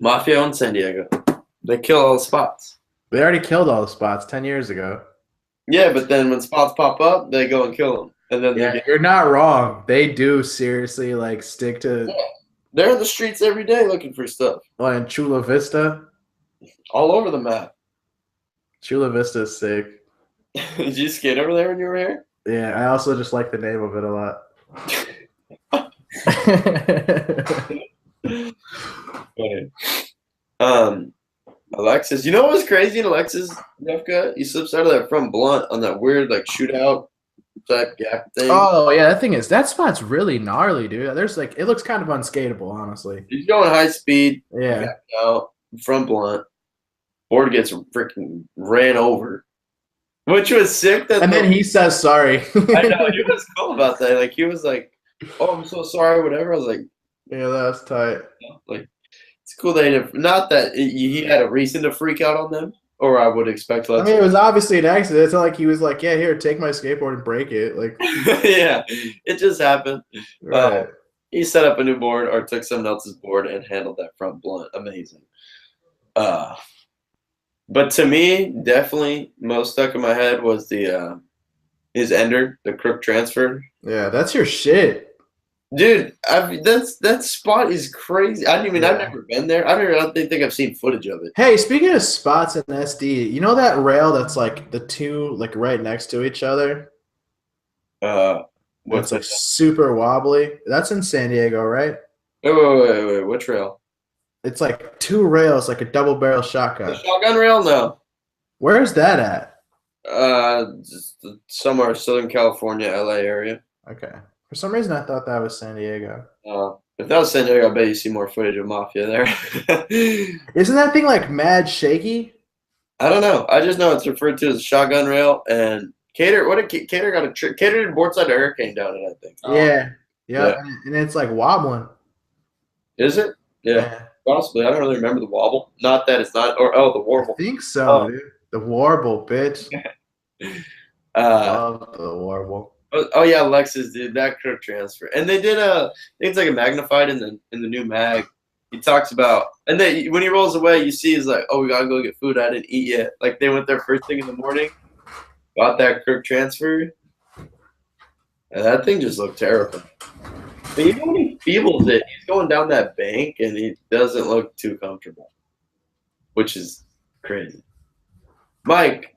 Mafia in San Diego. They kill all the spots. They already killed all the spots 10 years ago. Yeah, but then when spots pop up, they go and kill them. And then Yeah, you're not wrong. They do seriously like stick to. they're in the streets every day looking for stuff. Well, in Chula Vista. All over the map. Chula Vista is sick. Did you skate over there when you were here? Yeah, I also just like the name of it a lot. Funny. Alexis, you know what was crazy in Alexis rough cut? He slips out of that front blunt on that weird like shootout type gap thing. Oh yeah, that spot's really gnarly, dude. There's like it looks kind of unskateable, honestly. He's going high speed, Yeah. gapped out, front blunt. Board gets freaking ran over. Which was sick. And then he says sorry. I know, he was cool about that. Like he was like, "Oh, I'm so sorry," whatever. I was like, Yeah, that's tight. like it's cool that he didn't, not that he had a reason to freak out on them, or I would expect less. I mean, it was obviously an accident. It's not like he was like, "Yeah, here, take my skateboard and break it." Like, yeah, it just happened. right. He set up a new board or took someone else's board and handled that front blunt. Amazing. But to me, definitely most stuck in my head was the his ender, the crook transfer. Yeah, that's your shit. Dude, that spot is crazy. I've never been there. I don't think I've seen footage of it. Hey, speaking of spots in SD, you know that rail that's like the two like right next to each other? What's It's like super wobbly. That's in San Diego, right? wait, which rail? It's like two rails, like a double barrel The shotgun. shotgun rail? No. Where's that at? Just somewhere Southern California, LA area. Okay. For some reason, I thought that was San Diego. If that was San Diego, I bet you see more footage of Mafia there. Isn't that thing like mad shaky? I don't know. I just know it's referred to as a shotgun rail. And Cater, Cater got a trick. Cater did board side to hurricane down it, I think. Yeah. Yeah. Yeah. And it's like wobbling. Is it? Yeah. Possibly. I don't really remember the wobble. Not that it's not. Or the warble. I think so, Oh. dude. The warble, bitch. Love the warble. Oh yeah, Lexus did that crook transfer, and they did I think it's like a magnified in the new mag. He talks about, and then when he rolls away, you see he's like, "Oh, we gotta go get food. I didn't eat yet." Like they went there first thing in the morning, got that crook transfer, and that thing just looked terrible. But even when he feebles it, he's going down that bank, and he doesn't look too comfortable, which is crazy. Mike,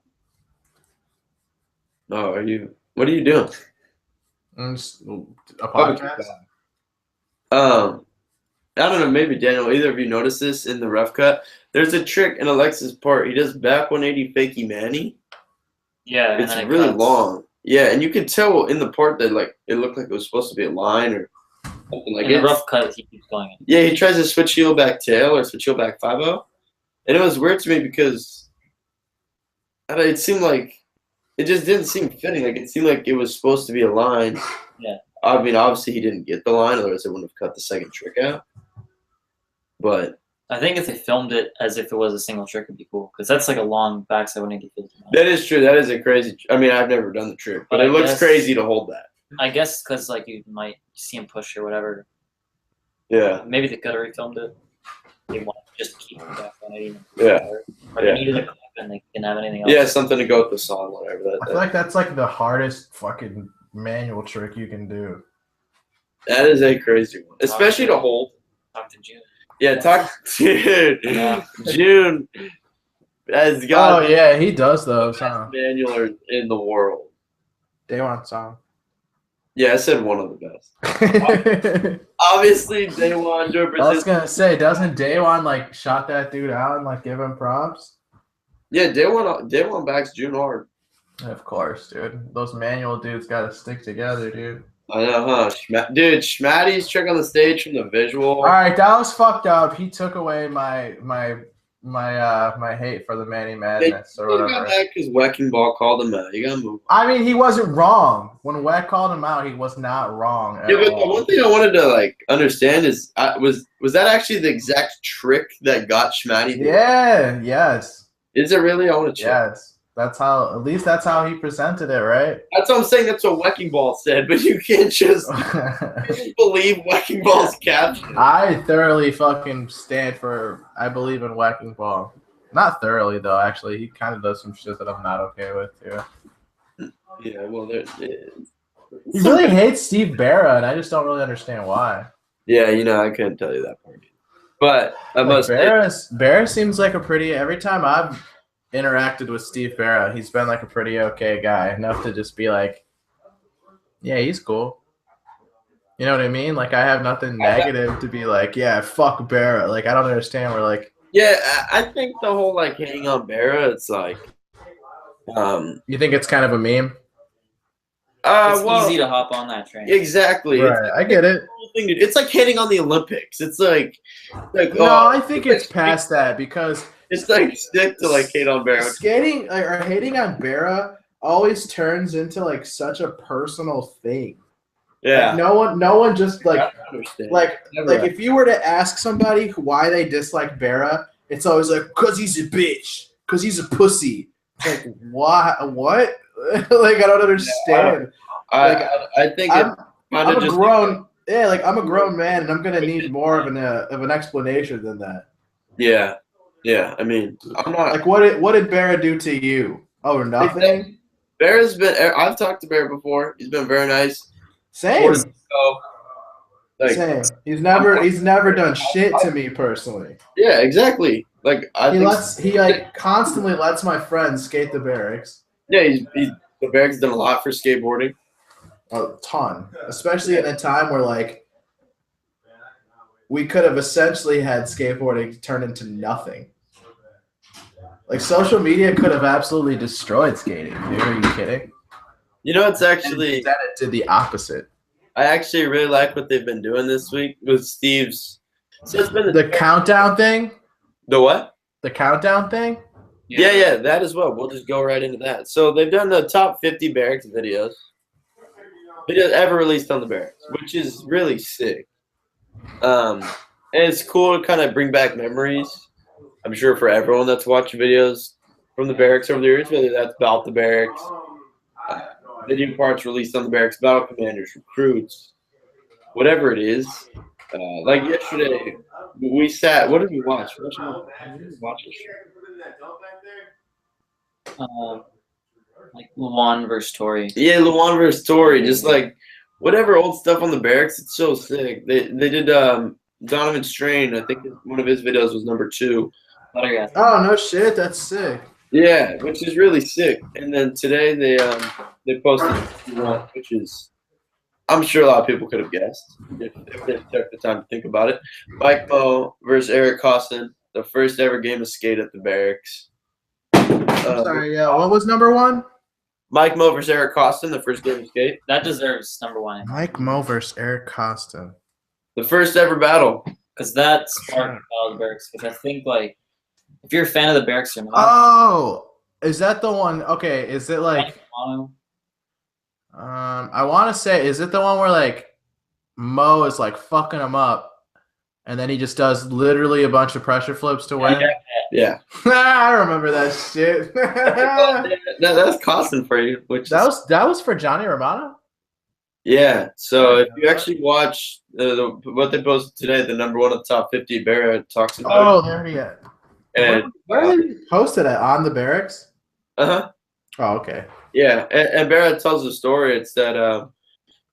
oh, what are you doing? A podcast? I don't know, maybe Daniel, either of you noticed this in the rough cut. There's a trick in Alexis' part. He does back 180 fakie Manny. Yeah, and It's then it really cuts. long. Yeah, and you could tell in the part that like it looked like it was supposed to be a line or something like In the it. rough cut, he keeps going in. Yeah, he tries to switch heel back tail or switch heel back 5-0. And it was weird to me because it seemed like it just didn't seem fitting. Like it seemed like it was supposed to be a line. Yeah. I mean, obviously he didn't get the line, otherwise they wouldn't have cut the second trick out. But I think if they filmed it as if it was a single trick, it'd be cool because that's like a long backside 180. that is true. That is a crazy. I mean, I've never done the trick, but But it I looks guess- crazy to hold that. I guess because like you might see him push or whatever. Yeah. Maybe they could have refilmed it. They want to just keep it back 180. Yeah. Or Yeah. they needed a clip and they didn't have anything else. Yeah, something to go with the song, whatever. I feel like that's like the hardest fucking manual trick you can do. That is a crazy one, especially to hold. Talk to June. Yeah, dude. Yeah. June has got Oh yeah, he does those, huh? manual in the world. Day one song. Yeah, I said one of the best. I Obviously, Day One, was gonna say, doesn't Day One like shot that dude out and like give him props? Yeah, Day One backs June hard. Of course, dude. Those manual dudes gotta stick together, dude. I know, huh? Dude, Schmatty's trick on the stage from the visual. All right, that was fucked up. He took away my hate for the Manny Madness or You got whatever. that because Wrecking Ball called him out. You gotta move. I mean, he wasn't wrong. When Weck called him out, he was not wrong at Yeah, but the all. one thing I wanted to like understand is was that actually the exact trick that got Schmatty? Yeah, yes, Is it really? I want to check. yes. That's how. At least that's how he presented it, right? That's what I'm saying. That's what Wrecking Ball said, but you can't just believe Wrecking Ball's caption. I thoroughly fucking stand for. I believe in Wrecking Ball. Not thoroughly though. Actually, he kind of does some shit that I'm not okay with too. Yeah, well, there. He really hates Steve Barra, and I just don't really understand why. Yeah, I couldn't tell you that part. But I must say, Barra seems like a pretty. Every time I've interacted with Steve Barra, he's been like a pretty okay guy, enough to just be like, yeah, he's cool. You know what I mean? Like I have nothing negative to be like, yeah, fuck Barra. Like I don't understand. We're like, yeah, I think the whole like hating on Barra, it's like, you think it's kind of a meme? It's well, easy to hop on that train. exactly. Right, I get it. It's like hating on the Olympics. It's like No, I think it's past that because it's like stick to like hate on Barra. skating or hating on Barra always turns into like such a personal thing. Yeah, Like, no one just like I understand. like Never. if you were to ask somebody why they dislike Barra, it's always like cause he's a bitch, cause he's a pussy. It's like what? Like I don't understand. I think I'm a just grown I'm a grown man and I'm gonna need more of an explanation than that. yeah. I mean, I'm not. Like what did Barra do to you? Oh, nothing. Barra's been. I've talked to Barra before. He's been very nice. Same. So, like, Same. He's never done shit to me personally. yeah, exactly. Like He like constantly lets my friends skate the barracks. Yeah, the Barra's done a lot for skateboarding. A ton. Especially in a time where like we could have essentially had skateboarding turn into nothing. Like social media could have absolutely destroyed skating, dude. Are you kidding? It's actually. Instead it did the opposite. I actually really like what they've been doing this week with Steve's. So it's been The countdown thing? the what? The countdown thing? Yeah, that as well. We'll just go right into that. So they've done the top 50 Barracks videos ever released on the Barracks, which is really sick. And it's cool to kind of bring back memories. I'm sure for everyone that's watching videos from the Barracks over the years, whether that's about the Barracks, video parts released on the Barracks, battle commanders, recruits, whatever it is. Like yesterday, we sat. What did we watch? What did we watch? Like Luan versus Tori. Yeah, Luan versus Tori. Just like whatever old stuff on the Barracks. It's so sick. They did Donovan Strain. I think one of his videos was number 2. Oh no shit, that's sick. Yeah, which is really sick. And then today they posted one, which is I'm sure a lot of people could have guessed if they took the time to think about it. Mike Mo versus Eric Costin, the first ever game of skate at the Barracks. Sorry, yeah. What was number 1? Mike Mo versus Eric Costin, the first game of skate. That deserves number one. Mike Mo versus Eric Costa. The first ever battle. Because that sparked the Barracks. Because I think, like, if you're a fan of the Barracks or not. Oh, is that the one? Okay, is it like? I want to say, is it the one where like Mo is like fucking him up, and then he just does literally a bunch of pressure flips to win? Yeah. I remember that shit. That's Costin for you. That was for Johnny Romano. Yeah. So if you actually watch what they posted today, the number one of the top 50, Barra talks about. Oh, there he is. And where did he post it at? On the Barracks? Uh-huh. Oh, okay. Yeah, and Barra tells the story. It's that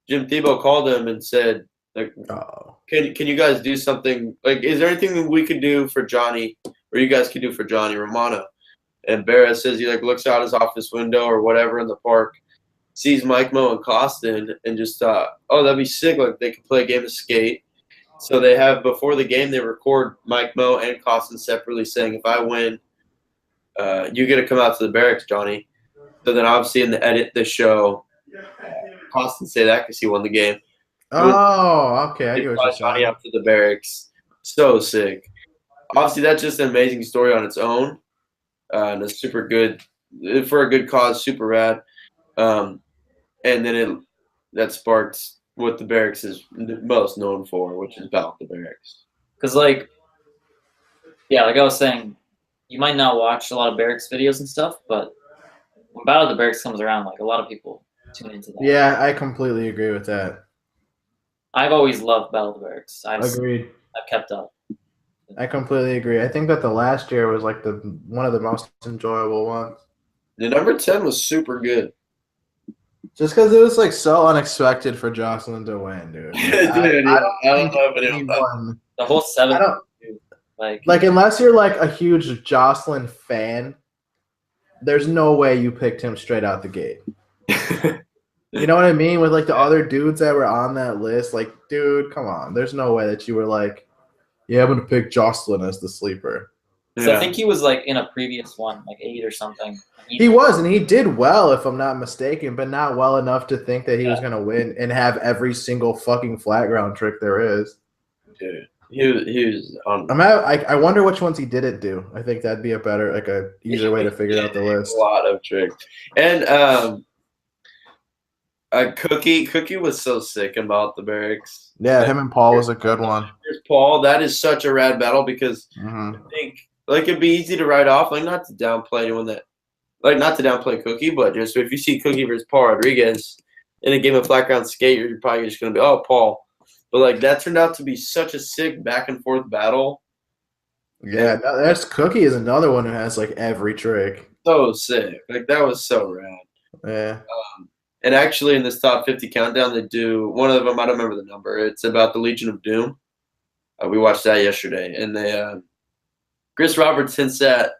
Jim Tebow called him and said, like, can you guys do something? Like, is there anything we could do for Johnny, or you guys could do for Johnny Romano? And Barra says he like looks out his office window or whatever in the park, sees Mike Mo and Costin, and just thought, oh, that'd be sick. Like they could play a game of skate. So they have before the game they record Mike Mo and Costin separately saying, if I win, you get to come out to the Barracks, Johnny. So then obviously in the edit they show Costin say that because he won the game. Oh, okay. I get what you're Johnny saying. out to the Barracks. So sick. Obviously that's just an amazing story on its own. And it's super good for a good cause, super rad. And then that sparked what the Barracks is most known for, which is Battle of the Barracks. Because, like, yeah, like I was saying, you might not watch a lot of Barracks videos and stuff, but when Battle of the Barracks comes around, like, a lot of people tune into that. Yeah, I completely agree with that. I've always loved Battle of the Barracks. Agreed. I've kept up. I completely agree. I think that the last year was like one of the most enjoyable ones. The number 10 was super good. Just because it was like so unexpected for Jocelyn to win, dude. Dude, I don't know if anyone. The whole 7. Like unless you're like a huge Jocelyn fan, there's no way you picked him straight out the gate. You know what I mean? With like the other dudes that were on that list, like, dude, come on. There's no way that you were like, yeah, I'm gonna pick Jocelyn as the sleeper. So I think he was like in a previous one, like 8 or something. He was, and he did well, if I'm not mistaken, but not well enough to think that he was gonna win and have every single fucking flat ground trick there is. Dude, he was on. I wonder which ones he didn't do. I think that'd be a easier way to figure out the list. A lot of tricks, and Cookie was so sick about the Barracks. Yeah, him and Paul was a good one. There's Paul. That is such a rad battle because I think like it'd be easy to write off, like not to downplay anyone that, like not to downplay Cookie, but just if you see Cookie versus Paul Rodriguez in a game of flat ground skate, you're probably just gonna be, oh, Paul. But like that turned out to be such a sick back and forth battle. Yeah, that's Cookie is another one who has like every trick. So sick. Like that was so rad. Yeah. And actually, in this top 50 countdown, they do one of them. I don't remember the number. It's about the Legion of Doom. We watched that yesterday, and they Chris Roberts hints at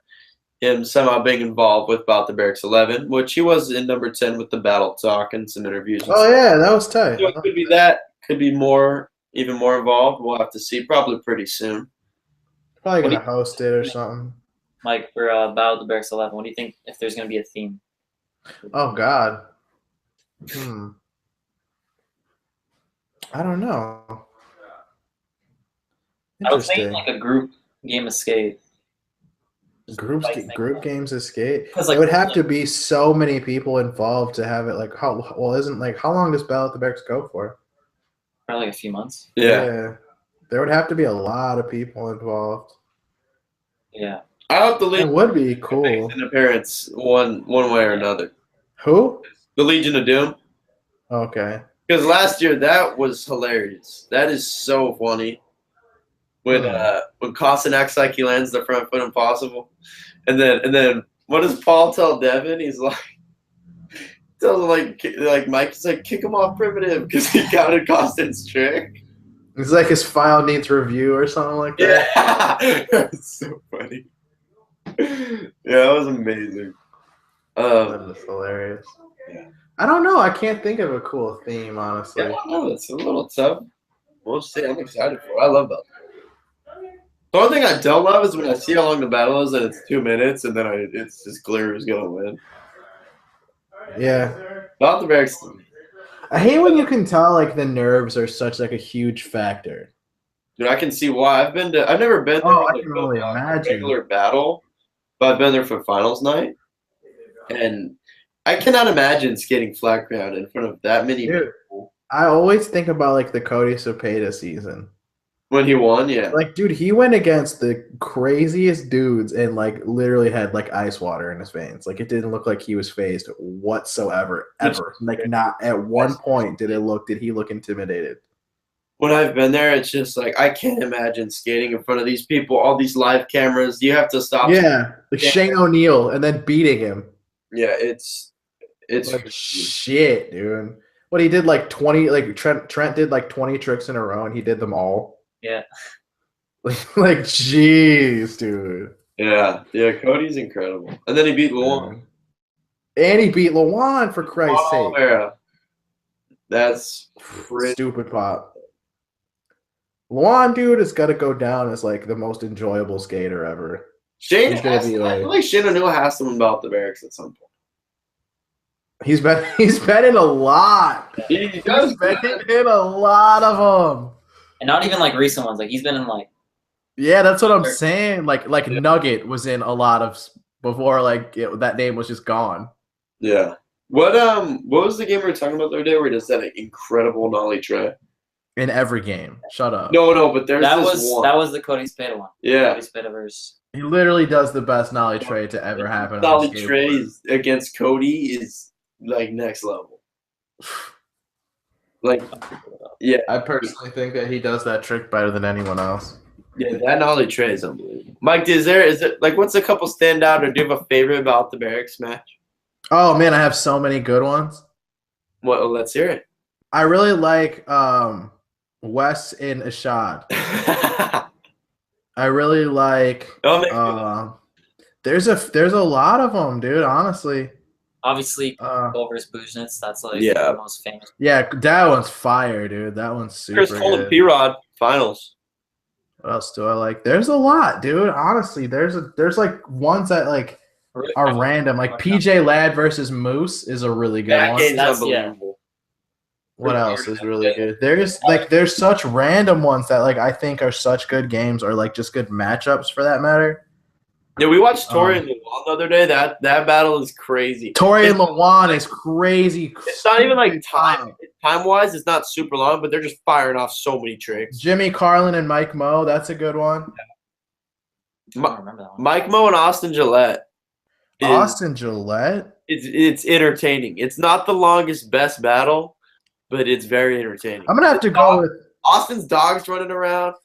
him somehow being involved with About the Barracks 11, which he was in number 10 with the Battle Talk and some interviews. And stuff. Yeah, that was tight. So it could be that. Could be more, even more involved. We'll have to see. Probably pretty soon. Probably gonna host it or something. Mike, for Battle of the Barracks 11, what do you think if there's gonna be a theme? Oh God. I don't know. I was thinking like a group game of skate. Group games of skate. Like, it would have to be so many people involved to have it. Like how long does Battle of the Barracks go for? Probably like a few months. Yeah. There would have to be a lot of people involved. Yeah. I hope the Legion it would be cool. Makes an appearance one way or another. Who? The Legion of Doom. Okay. Because last year that was hilarious. That is so funny. When Costin acts like he lands the front foot impossible, and then what does Paul tell Devin? He's like, tells him like Mike's like kick him off primitive because he counted Costin's trick. It's like his file needs review or something like that. Yeah, that's so funny. Yeah, that was amazing. That was hilarious. Yeah. I don't know. I can't think of a cool theme, honestly. Yeah, I know, it's a little tough. We'll see. I'm excited for it. I love that. The only thing I don't love is when I see how long the battle is and it's 2 minutes and then it's just clear who's going to win. Yeah. About the Barracks. I hate when you can tell like the nerves are such like a huge factor. Dude, I can see why. I've never been there Oh, I like, can only a imagine. regular battle, but I've been there for finals night, and I cannot imagine skating flat ground in front of that many Dude. people. I always think about like the Cody Cepeda season. When he won, yeah. Like, dude, he went against the craziest dudes and like literally had like ice water in his veins. Like, it didn't look like he was phased whatsoever, ever. Like, not at one point did he look intimidated. When I've been there, it's just like I can't imagine skating in front of these people, all these live cameras. You have to stop. Yeah, like Shane O'Neill and then beating him. Yeah, it's like shit, dude. What he did like 20, like Trent did like 20 tricks in a row and he did them all. Yeah. Like, jeez, dude. Yeah, Cody's incredible. And then he beat Luan. And he beat Luan, for Christ's sake. Yeah. That's stupid pop. Luan, dude, has got to go down as like the most enjoyable skater ever. I feel like Shane O'Neill has to win about the Barracks at some point. He's been in a lot. He's been in a lot of them. And not even like recent ones. Like he's been in like. Yeah, that's what I'm saying. Like Nugget was in a lot of before. Like that name was just gone. Yeah. What was the game we were talking about the other day where he does that incredible nollie tray? In every game. Shut up. No, but there's one. That was the Cody Cepeda one. Yeah. Cody Cepeda versus. He literally does the best nollie tray to ever happen. Nollie trays against Cody is like next level. Like, yeah. I personally think that he does that trick better than anyone else. Yeah, that nollie tray is unbelievable. Mike, is it like what's a couple stand out, or do you have a favorite about the Barracks match? Oh man, I have so many good ones. Well, let's hear it. I really like Wes and Ashad. I really like. There's a lot of them, dude. Honestly. Obviously, Goldberg's Buznitz. That's like the most famous. Yeah, that one's fire, dude. That one's super Chris Cole good. and P-Rod finals. What else do I like? There's a lot, dude. Honestly, there's like ones that like are random. Like PJ Ladd versus Moose is a really good one. That's unbelievable. What else is really good? There's such random ones that like I think are such good games or like just good matchups for that matter. Yeah, we watched Tori and Luan the other day. That battle is crazy. Tori and Luan is crazy. It's not even like time-wise, it's not super long, but they're just firing off so many tricks. Jimmy Carlin and Mike Moe, that's a good one. I don't remember that one. Mike Moe and Austin Gillette. Austin Gillette? It's entertaining. It's not the longest, best battle, but it's very entertaining. I'm gonna have to go with Austin's dogs running around.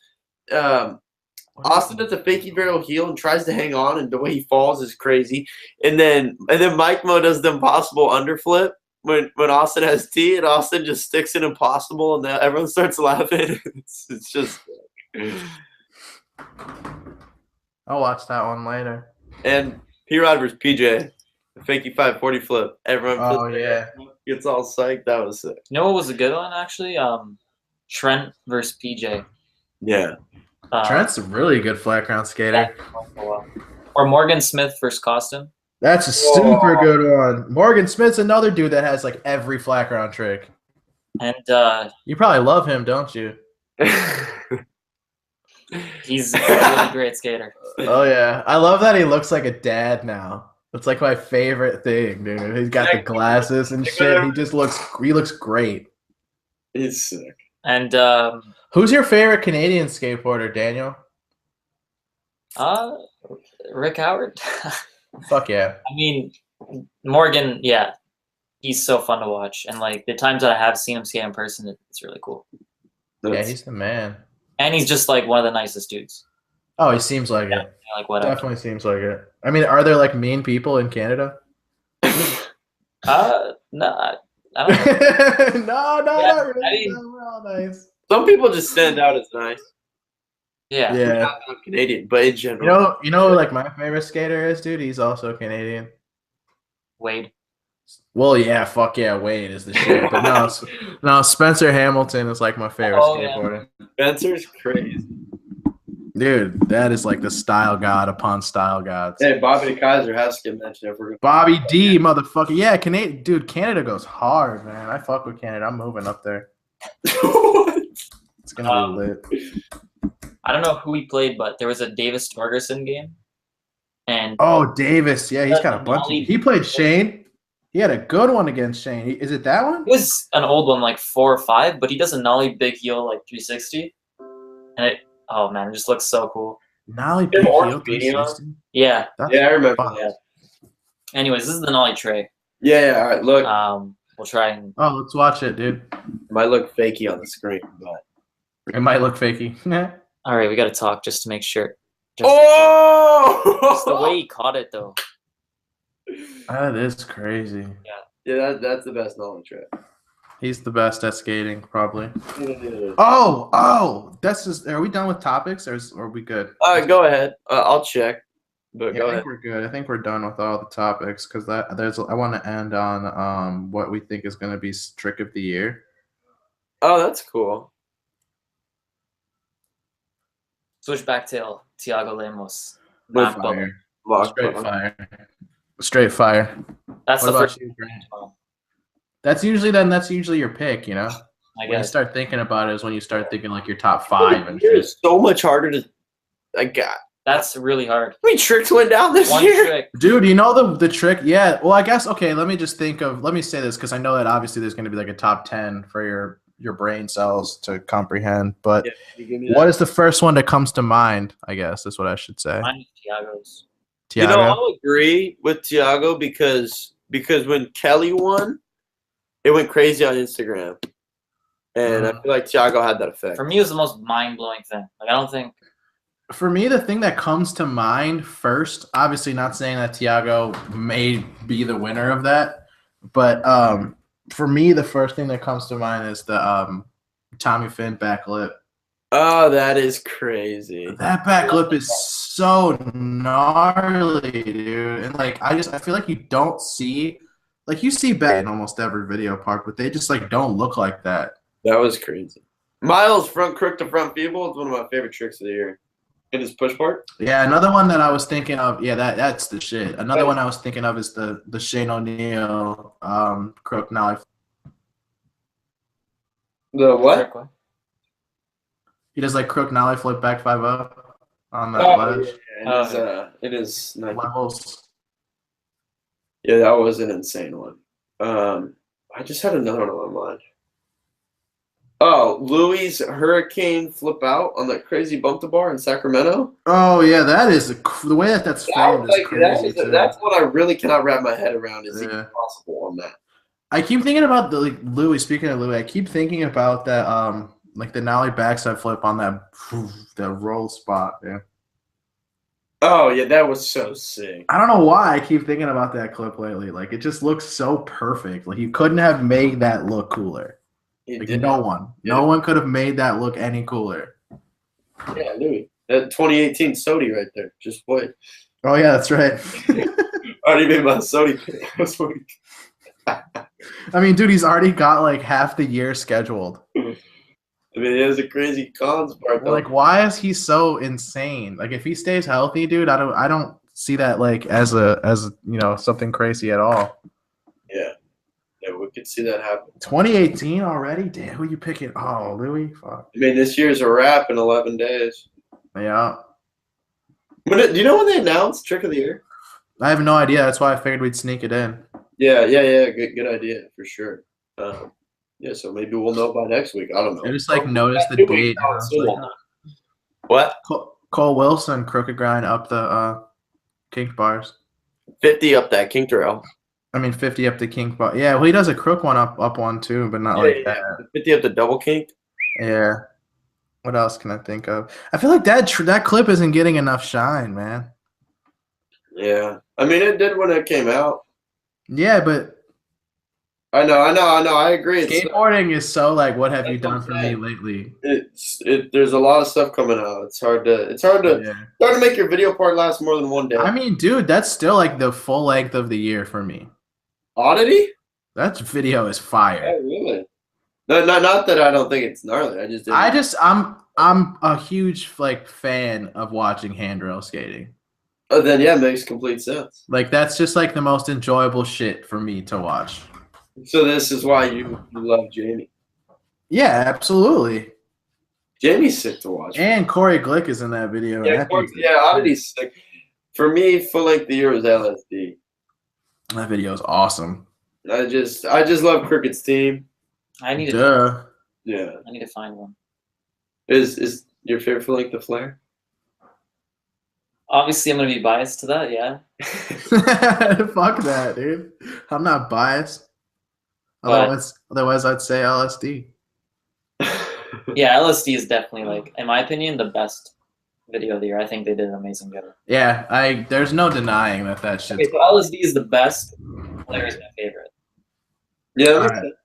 Austin does a fakie varial heel and tries to hang on, and the way he falls is crazy. And then Mike Moe does the impossible underflip when Austin has T, and Austin just sticks an impossible, and everyone starts laughing. It's just. I'll watch that one later. And P-Rod versus PJ, the fakie 540 flip. Everyone gets all psyched. That was sick. You know what was a good one actually? Trent versus PJ. Yeah. Trent's a really good flat ground skater. Or Morgan Smith versus Costin. That's a super good one. Morgan Smith's another dude that has like every flat ground trick. And you probably love him, don't you? He's a really great skater. Oh yeah, I love that he looks like a dad now. It's like my favorite thing, dude. He's got the glasses and shit. He looks great. He's sick. And who's your favorite Canadian skateboarder, Daniel? Rick Howard. Fuck yeah. I mean, Morgan, yeah. He's so fun to watch. And like the times that I have seen him skate in person, it's really cool. Yeah, he's the man. And he's just like one of the nicest dudes. Oh, he seems like it. Like whatever. Definitely seems like it. I mean, are there like mean people in Canada? No, I don't know. No, not really. I mean, we're all nice. Some people just stand out as nice. Yeah. Not Canadian, but in general. You know, like my favorite skater is, dude. He's also Canadian. Wade. Well, yeah, fuck yeah, Wade is the shit. But no, Spencer Hamilton is like my favorite skateboarder. Yeah. Spencer's crazy. Dude, that is like the style god upon style gods. Hey, Bobby Kaiser has to get mentioned if we're gonna. Bobby D, motherfucker. Yeah, Canada goes hard, man. I fuck with Canada. I'm moving up there. It's gonna be lit. I don't know who he played, but there was a Davis Torgerson game. And Oh, Davis. Yeah, he's got a bunch. He played Shane. He had a good one against Shane. Is it that one? it was an old one, like 4 or 5, but he does a nollie big heel like 360. And oh man, it just looks so cool. Nollie big heel 360. Yeah. Yeah, I remember. Yeah. Anyways, this is the nollie tray. Yeah, all right. Look, We'll try and. Oh, let's watch it, dude. it might look fakey on the screen, but It might look fakey. All right, we got to talk just to make sure. Oh! It's the way he caught it, though. That is crazy. Yeah, that's the best knowledge trick. He's the best at skating, probably. Yeah. Oh, that's just. Are we done with topics, or are we good? Go ahead. I'll check. But Yeah, go I ahead. think we're good. I think we're done with all the topics because I want to end on what we think is going to be trick of the year. Oh, that's cool. Switch back to Thiago Lemos. With Mock bubble. fire. Mock Straight bubble. fire. Straight fire. That's What the about first. you, Grant? Well, That's usually your pick, you know. I When you guess. start thinking about it is when you start thinking like your top 5 and It's shit. so much harder to. I got. That's really hard. How many tricks went down this One year? trick. Dude, you know the trick? Yeah. Well, I guess okay. Let me say this because I know that obviously there's going to be like a top 10 for your brain cells to comprehend. But Yeah, you give me that. what is the first one that comes to mind? I guess is what I should say. Mine is Thiago's. You know, Thiago. I'll agree with Thiago because when Kelly won, it went crazy on Instagram, and I feel like Thiago had that effect. For me, it was the most mind-blowing thing. Like, I don't think. For me, the thing that comes to mind first, obviously not saying that Thiago may be the winner of that, but for me, the first thing that comes to mind is the Tommy Finn back lip. Oh, that is crazy. That back lip is so gnarly, dude. And like I feel like you don't see like you see back in almost every video part, but they just like don't look like that. That was crazy. Miles front crook to front feeble is one of my favorite tricks of the year. In his push part. Yeah, another one that I was thinking of, that's the shit. Another one I was thinking of is the Shane O'Neill crook nollie. The what? He does like crook nollie flip back 5-0 on that Oh, ledge. yeah, it is nice. Levels. Yeah, that was an insane one. I just had another one on my mind. Oh, Louis Hurricane flip out on that crazy bump to bar in Sacramento. Oh yeah, that is the way that's framed is crazy too. That's what I really cannot wrap my head around. Is Yeah. it possible on that? I keep thinking about the Louis. Speaking of Louis, I keep thinking about that like the nollie backside flip on that roll spot. Yeah. Oh yeah, that was so sick. I don't know why I keep thinking about that clip lately. Like it just looks so perfect. Like you couldn't have made that look cooler. Like no one could have made that look any cooler. Yeah, Louis. That 2018 Sodi right there. Just wait. Oh yeah, that's right. I already made my Sodi pick this week. I mean, dude, he's already got like half the year scheduled. I mean, it is a crazy cons part though. Like, why is he so insane? Like, if he stays healthy, dude, I don't see that like as something crazy at all. Yeah. Yeah, we could see that happen. 2018 already? Damn, who you picking? Oh, Louis? Fuck. I mean, this year's a wrap in 11 days. Yeah. Do you know when they announced Trick of the Year? I have no idea. That's why I figured we'd sneak it in. Yeah. Good idea for sure. Yeah, so maybe we'll know by next week. I don't know. I just like noticed the date. And I was like, What? Cole Wilson, crooked grind up the kink bars. 50 up that kink trail. I mean, 50 up the kink bar. Yeah, well, he does a crook one up one too, but not like that. 50 up the double kink. Yeah. What else can I think of? I feel like that clip isn't getting enough shine, man. Yeah. I mean, it did when it came out. Yeah, but I know. I agree. skateboarding is so like, what have That's you done what for I'm me saying. lately? There's a lot of stuff coming out. It's hard to make your video part last more than one day. I mean, dude, that's still like the full length of the year for me. Oddity? That video is fire. Oh, really? No, not that I don't think it's gnarly. I'm a huge like fan of watching handrail skating. Oh, then yeah, it makes complete sense. Like that's just like the most enjoyable shit for me to watch. So this is why you love Jamie. Yeah, absolutely. Jamie's sick to watch. And Corey Glick is in that video. Yeah, of course, yeah, Oddity's sick. For me, full length of the year was LSD. That video is awesome. I just love Crooked's team. I need to. Duh. Yeah. I need to find one. Is your favorite full length the Flair? Obviously, I'm gonna be biased to that. Yeah. Fuck that, dude. I'm not biased. Otherwise I'd say LSD. Yeah, LSD is definitely like, in my opinion, the best video of the year. I think they did an amazing job. Yeah, there's no denying that shit. Okay, so LSD is the best. Flair is my favorite. Yeah, that All makes right. sense.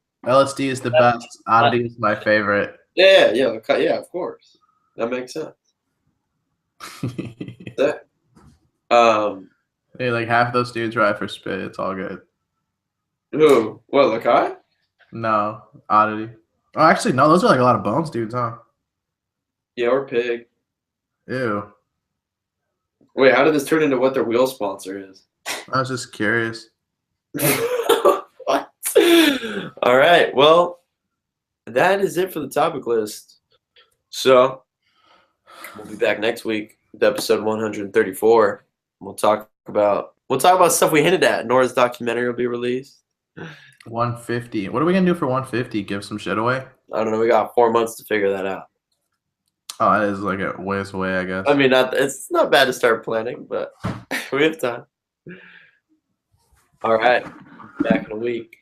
LSD is the best. Oddity is my favorite. Yeah, of course. That makes sense. Hey, like half of those dudes ride for spit. It's all good. Who? What, Lakai? No, Oddity. Oh, actually, no. Those are like a lot of Bones dudes, huh? Yeah, or Pig. Ew. Wait, how did this turn into what their wheel sponsor is? I was just curious. What? All right. Well, that is it for the topic list. So we'll be back next week with episode 134. We'll talk about stuff we hinted at. Nora's documentary will be released. 150. What are we gonna do for 150? Give some shit away? I don't know. We got 4 months to figure that out. Oh, it is like a ways away, I guess. I mean, it's not bad to start planning, but we have time. All right. Back in a week.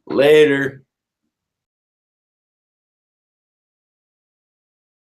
Later.